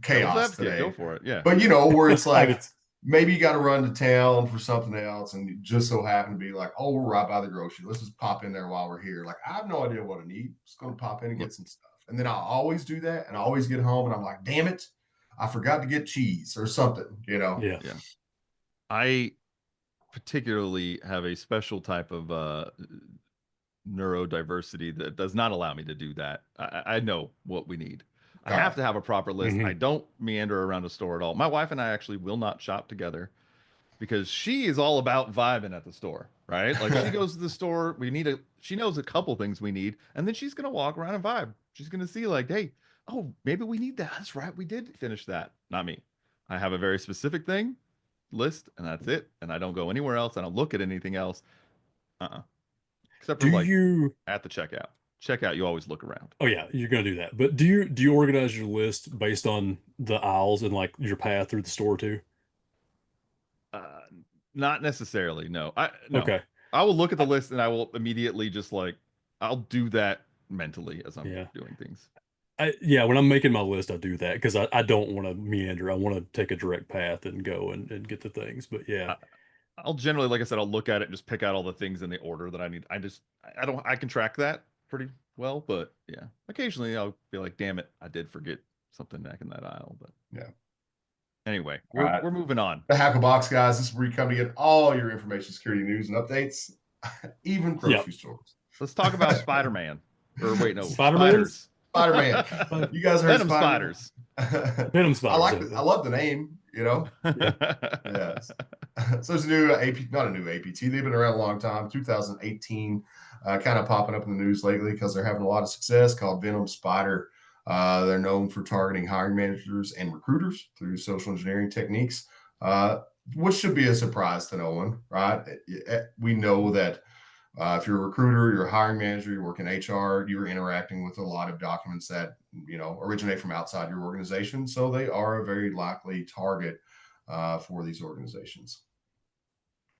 chaos today. Go for it. Yeah. But where it's like maybe you got to run to town for something else, and you just so happen to be like, oh, we're right by the grocery. Let's just pop in there while we're here. Like, I have no idea what I need. Just going to pop in and get some stuff. And then I always do that, and I always get home, and I'm like, damn it, I forgot to get cheese or something, Yeah. Yeah. I particularly have a special type of neurodiversity that does not allow me to do that. I know what we need. I have to have a proper list. I don't meander around a store at all. My wife and I actually will not shop together because she is all about vibing at the store, right? Like she goes to the store, she knows a couple things we need, and then she's gonna walk around and vibe. She's going to see like, hey, oh, maybe we need that. That's right. We did finish that. Not me. I have a very specific thing list, and that's it. And I don't go anywhere else. I don't look at anything else. Uh-uh. Except Do for like you? at the checkout. Checkout, you always look around. Oh yeah, you're gonna do that. But do you organize your list based on the aisles and like your path through the store too? Uh, Not necessarily. No, no. Okay. I will look at the I, list and I will immediately just like I'll do that mentally as I'm yeah. doing things. Yeah, when I'm making my list, I do that because I don't want to meander. I want to take a direct path and go and get the things. But yeah, I, I'll generally, like I said, I'll look at it and just pick out all the things in the order that I need. I don't, I can track that pretty well, but yeah, occasionally I'll be like, damn it, I did forget something back in that aisle. But Yeah. anyway, All right. we're moving on. The Hackle Box, guys. This is where you come to get all your information security news and updates, even yep. grocery stores. Let's talk about Spider-Man. Or wait, no, Spider-Man's spiders. Spider-Man. You guys heard Venom Spider-Man? spiders. Venom I spiders. like I love the name, you know. Yeah. Yes. So there's a new AP, not a new APT. They've been around a long time, 2018, kind of popping up in the news lately because they're having a lot of success, called Venom Spider. They're known for targeting hiring managers and recruiters through social engineering techniques, which should be a surprise to no one, right? We know that if you're a recruiter, you're a hiring manager, you work in HR, you're interacting with a lot of documents that originate from outside your organization. So they are a very likely target for these organizations.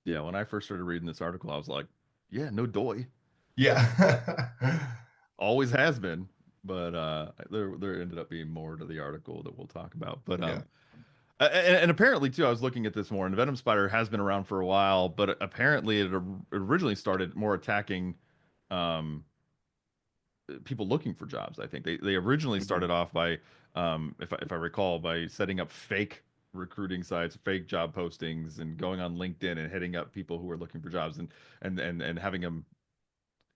Yeah, when I first started reading this article, I was like, yeah, no doy. Yeah. Always has been, but there ended up being more to the article that we'll talk about. But Yeah. and apparently too, I was looking at this more, and Venom Spider has been around for a while, but apparently it originally started more attacking um people looking for jobs. I think they originally Mhm. started off by if I recall, by setting up fake recruiting sites, fake job postings, and going on LinkedIn and hitting up people who are looking for jobs and having them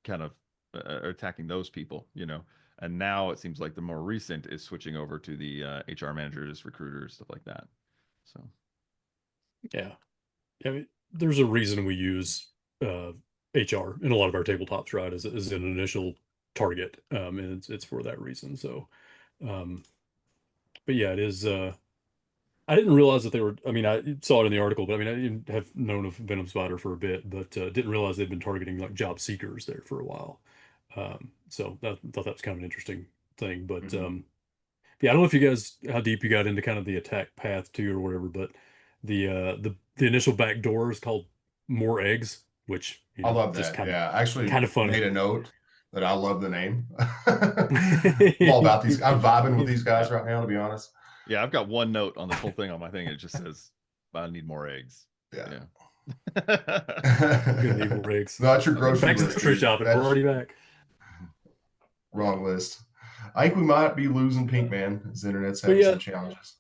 kind of attacking those people, you know. And now it seems like the more recent is switching over to the HR managers, recruiters, stuff like that. So Yeah. I mean, there's a reason we use uh, HR in a lot of our tabletops, right? As an initial target, and it's for that reason. So, um, but yeah, it is. I didn't realize that they were. I mean, I saw it in the article, but I mean, I didn't have known of Venom Spider for a bit, but didn't realize they'd been targeting like job seekers there for a while. So that thought that was kind of an interesting thing. But Mhm. yeah, I don't know if you guys how deep you got into kind of the attack path too or whatever, but the initial back door is called more eggs, which I love just that. Yeah. I actually kind of made funny. a note that I love the name. I'm all about these. I'm vibing with these guys right now, to be honest. yeah, I've got one note on this whole thing on my thing. It just says, "I need more eggs." Yeah. Yeah. Gonna need more eggs. No, that's your I need grocery Back to more the list, grocery eggs. dude. shopping. We're That's already back. wrong list. I think we might be losing Pink Man as the internet's But having yeah, some challenges.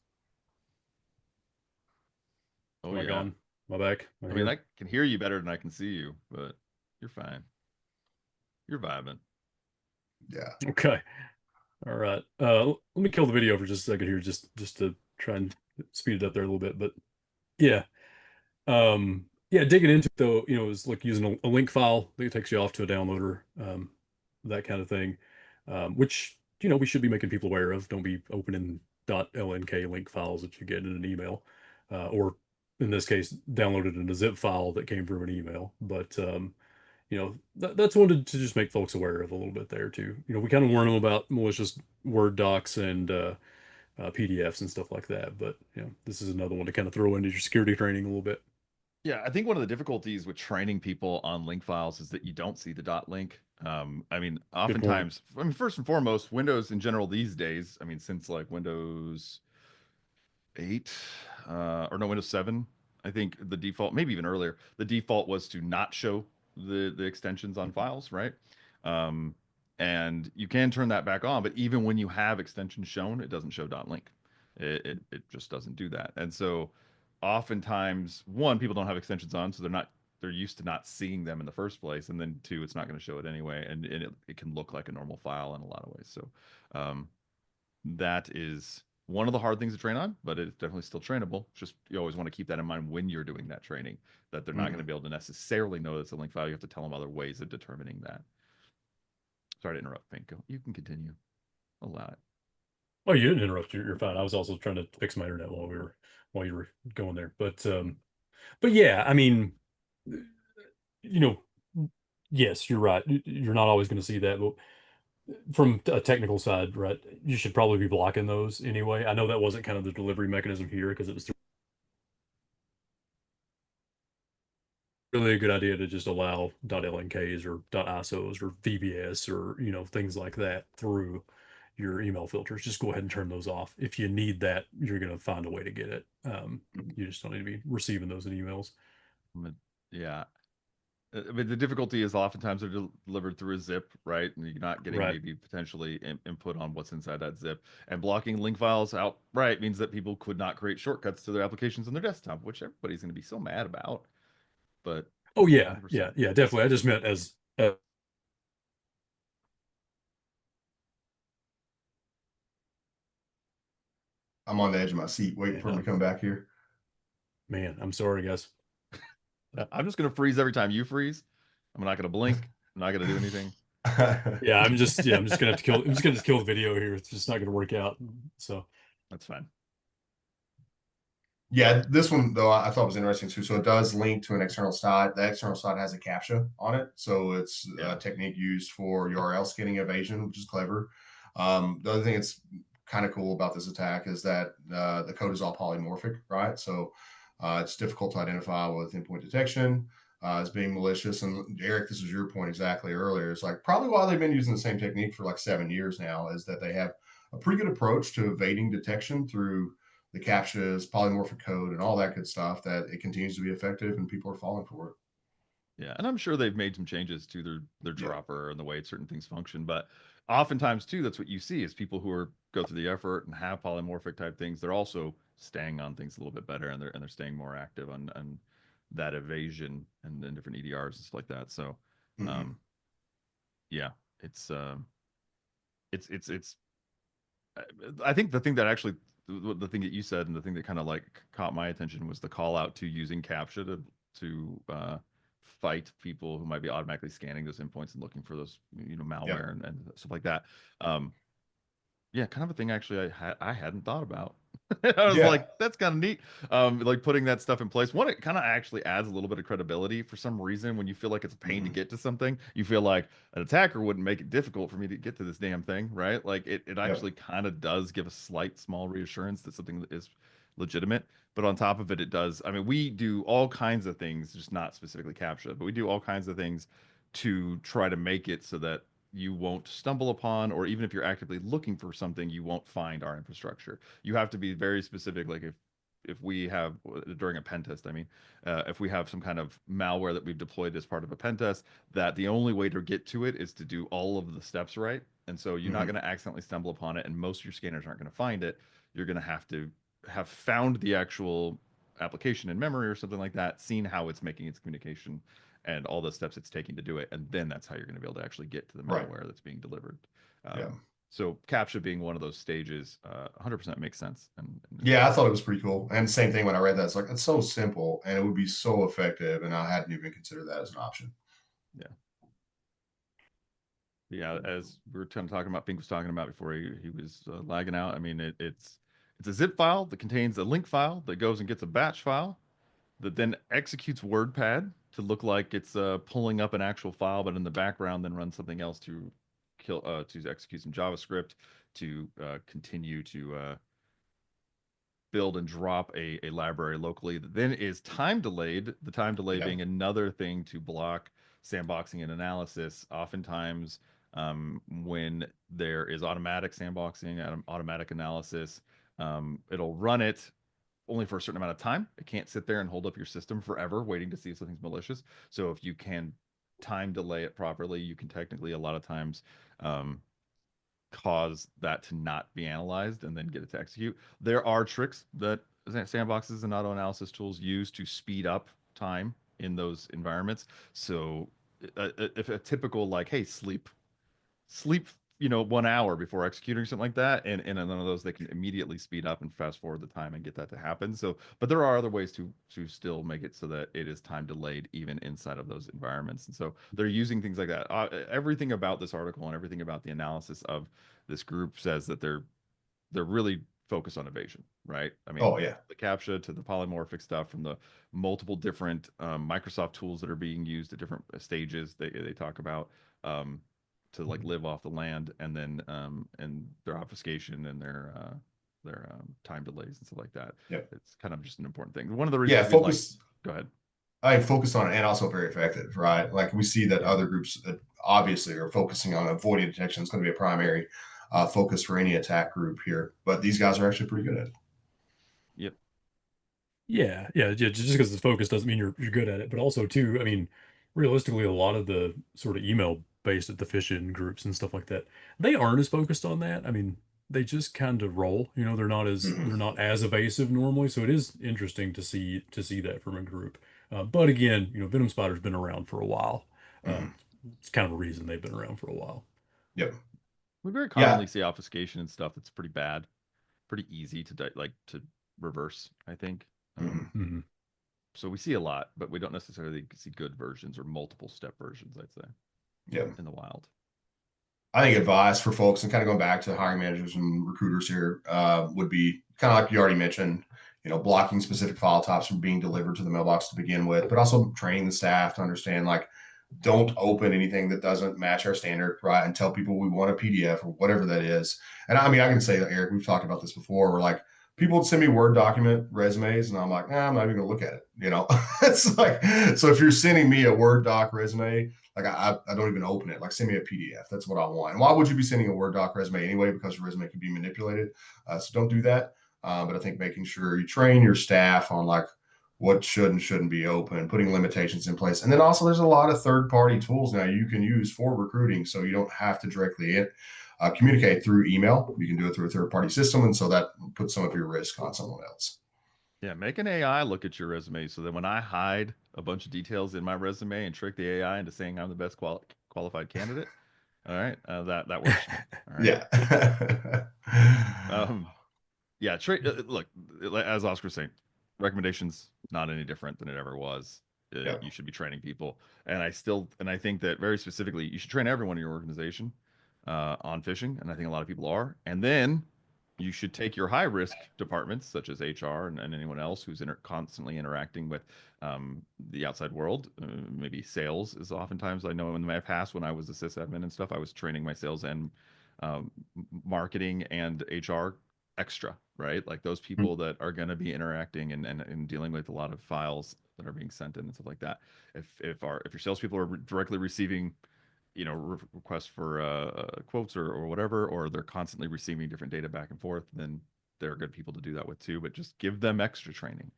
Oh am I yeah. gone? Am I back? Am I I mean, here? I can hear you better than I can see you, but you're fine. You're vibing. Yeah. Okay. All right. Let me kill the video for just a second here, just to try and speed it up there a little bit. But yeah. Yeah, digging into it though, is like using a link file that takes you off to a downloader, that kind of thing. Which, we should be making people aware of. Don't be opening .lnk link files that you get in an email. Or in this case, downloaded in a zip file that came from an email. But that's one to just make folks aware of a little bit there too. We kind of warn them about malicious Word docs and PDFs and stuff like that. But this is another one to kind of throw into your security training a little bit. Yeah, I think one of the difficulties with training people on link files is that you don't see the dot link. I mean, Good point. oftentimes, I mean, first and foremost, Windows in general these days, I mean, since like Windows 8, or no, Windows 7, I think the default, maybe even earlier, the default was to not show the extensions on files, right? Um, and you can turn that back on, but even when you have extensions shown, it doesn't show dot link. It just doesn't do that. And so oftentimes, one, people don't have extensions on, so they're used to not seeing them in the first place, and then two, it's not going to show it anyway, and it can look like a normal file in a lot of ways. So um, that is one of the hard things to train on, but it's definitely still trainable. Just you always want to keep that in mind when you're doing that training, that they're not going to Mhm. be able to necessarily know it's a link file. You have to tell them other ways of determining that. Sorry to interrupt, Finko. You can continue. allow it. Oh, you didn't interrupt. You're fine. I was also trying to fix my internet while you were going there. But yeah, I mean, you know, yes, you're right. You're not always going to see that, but from a technical side, right, you should probably be blocking those anyway. I know that wasn't kind of the delivery mechanism here because it was really a good idea to just allow .lnks or .isos or VBS or things like that through your email filters. Just go ahead and turn those off. If you need that, you're going to find a way to get it. You just don't need to be receiving those in emails. Yeah. I mean, the difficulty is oftentimes they're delivered through a zip, right? And you're not getting Right. maybe potentially input on what's inside that zip. And blocking link files outright means that people could not create shortcuts to their applications on their desktop, which everybody's going to be so mad about. But Oh yeah, yeah, 100%. yeah, definitely. I just meant as I'm on the edge of my seat waiting man, for him to come back here. man, I'm sorry, guys. I'm just going to freeze every time you freeze. I'm not going to blink. I'm not going to do anything. I'm just gonna have to kill. I'm just gonna kill the video here. It's just not gonna work out. So That's fine. Yeah, this one though I thought was interesting too. So it does link to an external site. The external site has a CAPTCHA on it, so it's a Yeah. technique used for URL scanning evasion, which is clever. The other thing that's kind of cool about this attack is that the code is all polymorphic, right? So it's difficult to identify with endpoint detection as being malicious. And Eric, this is your point exactly earlier. It's like probably why they've been using the same technique for like 7 years now is that they have a pretty good approach to evading detection through the captchas, polymorphic code, and all that good stuff, that it continues to be effective and people are falling for it. Yeah, and I'm sure they've made some changes to their Yeah. dropper and the way certain things function, but oftentimes too, that's what you see is people who are go through the effort and have polymorphic type things. They're also staying on things a little bit better, and they're staying more active on that evasion and different EDRs and stuff like that. So, Mm-hmm. um, yeah, it's it's I think the thing that actually the thing that you said and the thing that kind of like caught my attention was the call out to using CAPTCHA to fight people who might be automatically scanning those endpoints and looking for those Yep. malware and stuff like that. Um, yeah, kind of a thing actually I hadn't thought about. I was Yeah. like, that's kind of neat. Like putting that stuff in place. One, it kind of actually adds a little bit of credibility for some reason. When you feel like it's a pain to Mm-hmm. get to something, you feel like an attacker wouldn't make it difficult for me to get to this damn thing, right? Like it Yep. actually kind of does give a slight small reassurance that something is legitimate. But on top of it, it does. I mean, we do all kinds of things, just not specifically capture, but we do all kinds of things to try to make it so that you won't stumble upon, or even if you're actively looking for something, you won't find our infrastructure. You have to be very specific. Like if we have during a pen test, I mean, if we have some kind of malware that we've deployed as part of a pen test, that the only way to get to it is to do all of the steps right. And so you're not Mm-hmm. going to accidentally stumble upon it, and most of your scanners aren't going to find it. You're going to have found the actual application in memory or something like that, seen how it's making its communication and all the steps it's taking to do it, and then that's how you're going to be able to actually get to the Right. malware that's being delivered. Yeah. So CAPTCHA being one of those stages, 100% makes sense. And Yeah, I thought it was pretty cool. And same thing when I read that. It's like it's so simple and it would be so effective. And I hadn't even considered that as an option. yeah, yeah. As we were kind of talking about, Pink was talking about before he was lagging out. I mean, it's a zip file that contains a link file that goes and gets a batch file that then executes WordPad to look like it's pulling up an actual file, but in the background then runs something else to execute some JavaScript to continue to build and drop a library locally that then is time delayed. The time delay Yeah. being another thing to block sandboxing and analysis. Oftentimes, when there is automatic sandboxing and automatic analysis, it'll run it only for a certain amount of time. It can't sit there and hold up your system forever waiting to see if something's malicious. So if you can time delay it properly, you can technically a lot of times um, cause that to not be analyzed and then get it to execute. There are tricks that sandboxes and auto analysis tools use to speed up time in those environments. So if a typical like, hey, sleep 1 hour before executing something like that, and in none of those they can immediately speed up and fast forward the time and get that to happen. So, but there are other ways to still make it so that it is time delayed even inside of those environments. And so they're using things like that. Everything about this article and everything about the analysis of this group says that they're really focused on evasion, right? I mean, Oh yeah. the CAPTCHA to the polymorphic stuff, from the multiple different Microsoft tools that are being used at different stages. They talk about to like live off the land, and then and their obfuscation and their time delays and stuff like that. Yep. It's kind of just an important thing. One of the Yeah. reasons we like. Focus. Go ahead. I focus on it, and also very effective, right? Like we see that Yeah. other groups obviously are focusing on avoiding detection. It's going to be a primary focus for any attack group here, but these guys are actually pretty good at it. Yep. Yeah. Just because it's focused doesn't mean you're good at it. But also too, I mean, realistically, a lot of the sort of email based at the phishing groups and stuff like that, they aren't as focused on that. I mean, they just kind of roll. Mm-hmm. They're not as evasive normally. So it is interesting to see that from a group. But again, Venom Spider's been around for a while. Mm-hmm. It's kind of a reason they've been around for a while. Yep. We very Yeah. commonly see obfuscation and stuff that's pretty bad, pretty easy to reverse, I think. Mm-hmm. Mhm. So we see a lot, but we don't necessarily see good versions or multiple step versions, I'd say, Yeah. in the wild. I think advice for folks, and kind of going back to hiring managers and recruiters here, would be kind of like you already mentioned, blocking specific file types from being delivered to the mailbox to begin with, but also training the staff to understand, like, don't open anything that doesn't match our standard, right? And tell people we want a PDF or whatever that is. And I mean, I can say, Eric, we've talked about this before. We're like, people would send me Word document resumes, and I'm like, I'm not even gonna look at it. It's like, so if you're sending me a Word doc resume, like I don't even open it. Like, send me a PDF. That's what I want. And why would you be sending a Word doc resume anyway? Because your resume can be manipulated. So don't do that. But I think making sure you train your staff on like what should and shouldn't be open, putting limitations in place. And then also there's a lot of third-party tools now you can use for recruiting. So you don't have to directly communicate through email. You can do it through a third-party system. And so that puts some of your risk on someone else. Yeah, make an AI look at your resume so that when I hide a bunch of details in my resume and trick the AI into saying I'm the best qualified candidate, all right, that works for me. All right. Yeah. Yeah, look, as Oscar was saying, recommendations not any different than it ever was. Yeah. You should be training people, and I think that very specifically, you should train everyone in your organization on phishing, and I think a lot of people are. And then you should take your high risk departments, such as HR and anyone else who's constantly interacting with the outside world. Maybe sales is oftentimes, I know in my past when I was a sysadmin and stuff, I was training my sales and marketing and HR extra, right? Like those people that are going to be interacting and dealing with a lot of files that are being sent in and stuff like that. If your salespeople are directly receiving, requests for quotes or whatever, or they're constantly receiving different data back and forth, then they're good people to do that with too. But just give them extra training,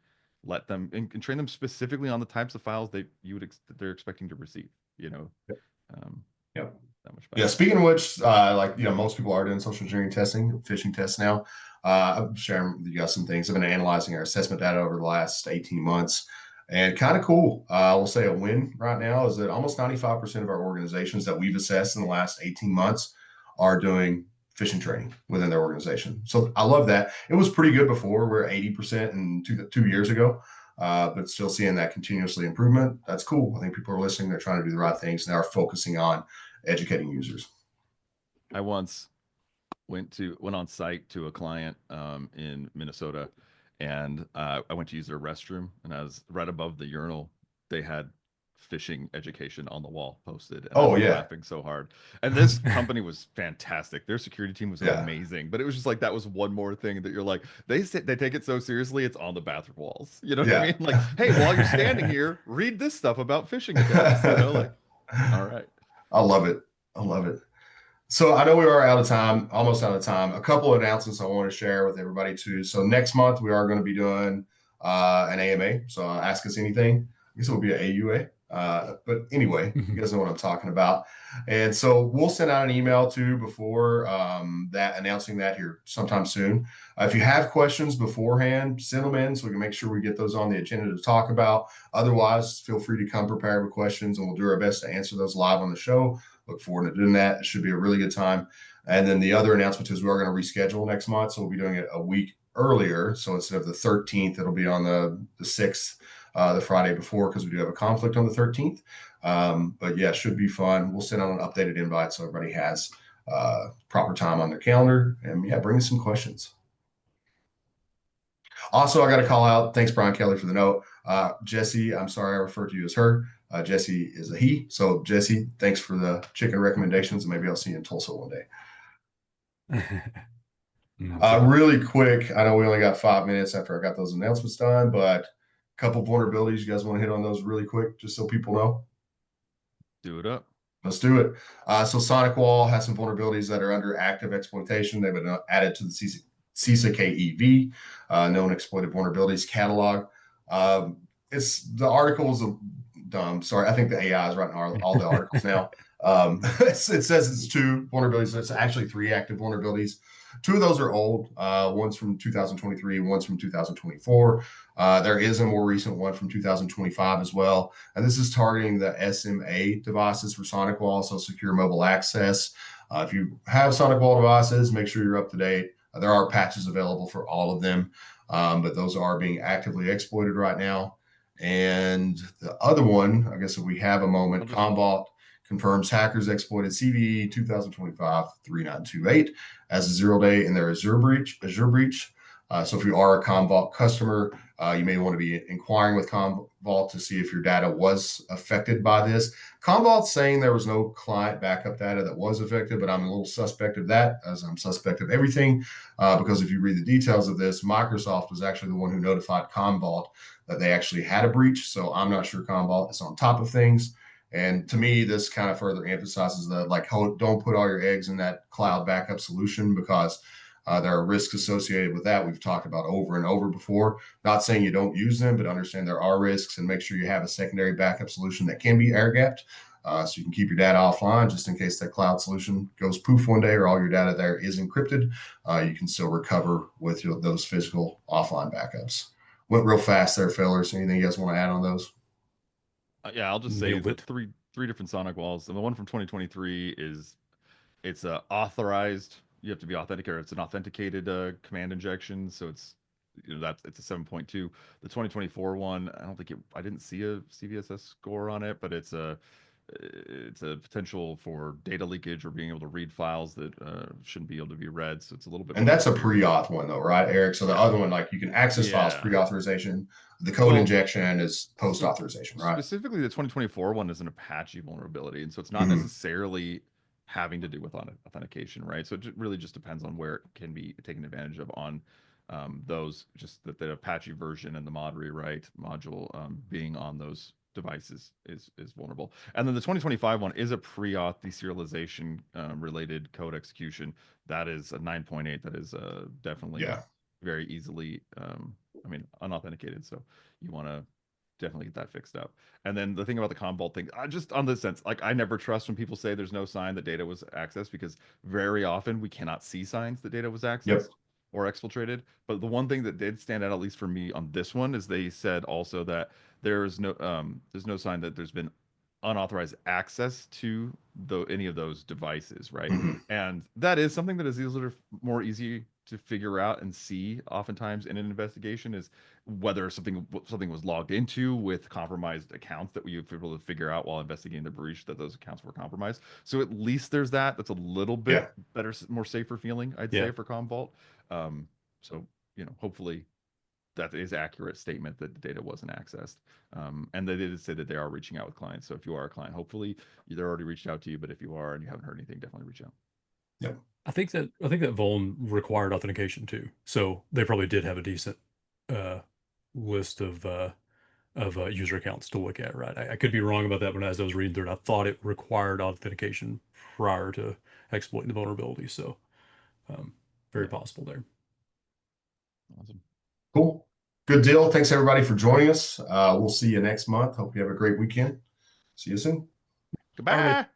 let them and train them specifically on the types of files that they're expecting to receive. Yep. Um, Yep. that much Yeah. better. Speaking of which, most people are doing social engineering testing, phishing tests now. I'm sharing with you guys some things. I've been analyzing our assessment data over the last 18 months, and kind of cool. I will say a win right now is that almost 95% of our organizations that we've assessed in the last 18 months are doing phishing training within their organization. So I love that. It was pretty good before. We're 80% in 2 years ago. But still seeing that continuously improvement. That's cool. I think people are listening. They're trying to do the right things. And they are focusing on educating users. I once went on site to a client in Minnesota, and I went to use their restroom, and I was right above the urinal. They had phishing education on the wall posted, and I Oh was yeah. laughing so hard. And this company was fantastic. Their security team was Yeah. amazing, but it was just like that was one more thing that you're like, they take it so seriously. It's on the bathroom walls. You know what I Yeah. mean? Like, hey, while you're standing here, read this stuff about phishing attacks. Like, all right. I love it. I love it. So I know we are out of time, almost out of time. A couple of announcements I want to share with everybody too. So next month we are going to be doing an AMA. So ask us anything. I guess it will be an AUA. But anyway, you guys know what I'm talking about. And so we'll send out an email too before that, announcing that here sometime soon. If you have questions beforehand, send them in so we can make sure we get those on the agenda to talk about. Otherwise, feel free to come prepared with questions, and we'll do our best to answer those live on the show. look forward to doing that. It should be a really good time. And then the other announcement is we are going to reschedule next month. So we'll be doing it a week earlier. So instead of the 13th, it'll be on the 6th, the Friday before, because we do have a conflict on the 13th. But yeah, should be fun. We'll send out an updated invite so everybody has proper time on their calendar. And yeah, bring us some questions. Also, I got to call out. Thanks, Brian Kelly, for the note. Jesse, I'm sorry I referred to you as her. Jesse is a he. So, Jesse, thanks for the chicken recommendations. And maybe I'll see you in Tulsa one day. Really quick, I know we only got 5 minutes after I got those announcements done, but a couple vulnerabilities. You guys want to hit on those really quick, just so people know? Do it up. Let's do it. So SonicWall has some vulnerabilities that are under active exploitation. They've been added to the CISA KEV, known exploited vulnerabilities catalog. It's the articles of dumb. Sorry, I think the AI is writing all the articles now. It says it's 2 vulnerabilities. It's actually 3 active vulnerabilities. 2 of those are old. One's from 2023, one's from 2024. There is a more recent one from 2025 as well. And this is targeting the SMA devices for SonicWall, so secure mobile access. If you have SonicWall devices, make sure you're up to date. There are patches available for all of them, but those are being actively exploited right now. And the other one, I guess if we have a moment, Commvault confirms hackers exploited CVE 2025-3928 as a 0-day in their Azure breach. So if you are a Commvault customer, you may want to be inquiring with Commvault to see if your data was affected by this. Commvault's saying there was no client backup data that was affected, but I'm a little suspect of that, as I'm suspect of everything, because if you read the details of this, Microsoft was actually the one who notified Commvault that they actually had a breach. So I'm not sure Commvault is on top of things. And to me, this kind of further emphasizes that, like, don't put all your eggs in that cloud backup solution, because there are risks associated with that. We've talked about over and over before. Not saying you don't use them, but understand there are risks, and make sure you have a secondary backup solution that can be air gapped, so you can keep your data offline just in case that cloud solution goes poof one day or all your data there is encrypted. You can still recover with those physical offline backups. Went real fast there, fellers. Anything you guys want to add on those? Yeah, I'll just say Nailed the it. three different SonicWalls. And the one from 2023 is it's authorized. You have to be authenticated. It's an authenticated command injection, so it's it's a 7.2. The 2024 one, I didn't see a CVSS score on it, but it's a potential for data leakage or being able to read files that shouldn't be able to be read. So it's a little bit And more that's a severe. pre-auth one, though, right, Eric? So the other one, like, you can access files pre-authorization. The code injection is post-authorization, right? Specifically, the 2024 one is an Apache vulnerability, and so it's not necessarily having to do with authentication, right? So it really just depends on where it can be taken advantage of on those, just that the Apache version and the mod rewrite module being on those devices is vulnerable. And then the 2025 one is a pre-auth deserialization related code execution. That is a 9.8. That is definitely very easily unauthenticated. So you want to definitely get that fixed up. And then the thing about the Commvault thing, just on this sense, like, I never trust when people say there's no sign that data was accessed, because very often we cannot see signs that data was accessed or exfiltrated. But the one thing that did stand out, at least for me on this one, is they said also that there's no sign that there's been unauthorized access to any of those devices, right? And that is something that is more easy to figure out and see oftentimes in an investigation, is whether something was logged into with compromised accounts that we were able to figure out while investigating the breach that those accounts were compromised. So at least there's that. That's a little bit better, more safer feeling, I'd say, for Commvault. So hopefully that is accurate statement that the data wasn't accessed. And they did say that they are reaching out with clients. So if you are a client, hopefully they're already reached out to you. But if you are and you haven't heard anything, definitely reach out. Yep. I think that Vuln required authentication too, so they probably did have a decent list of user accounts to look at. Right, I could be wrong about that, but as I was reading through it, I thought it required authentication prior to exploiting the vulnerability. So very possible there. Awesome. Cool. Good deal. Thanks everybody for joining us. We'll see you next month. Hope you have a great weekend. See you soon. Goodbye.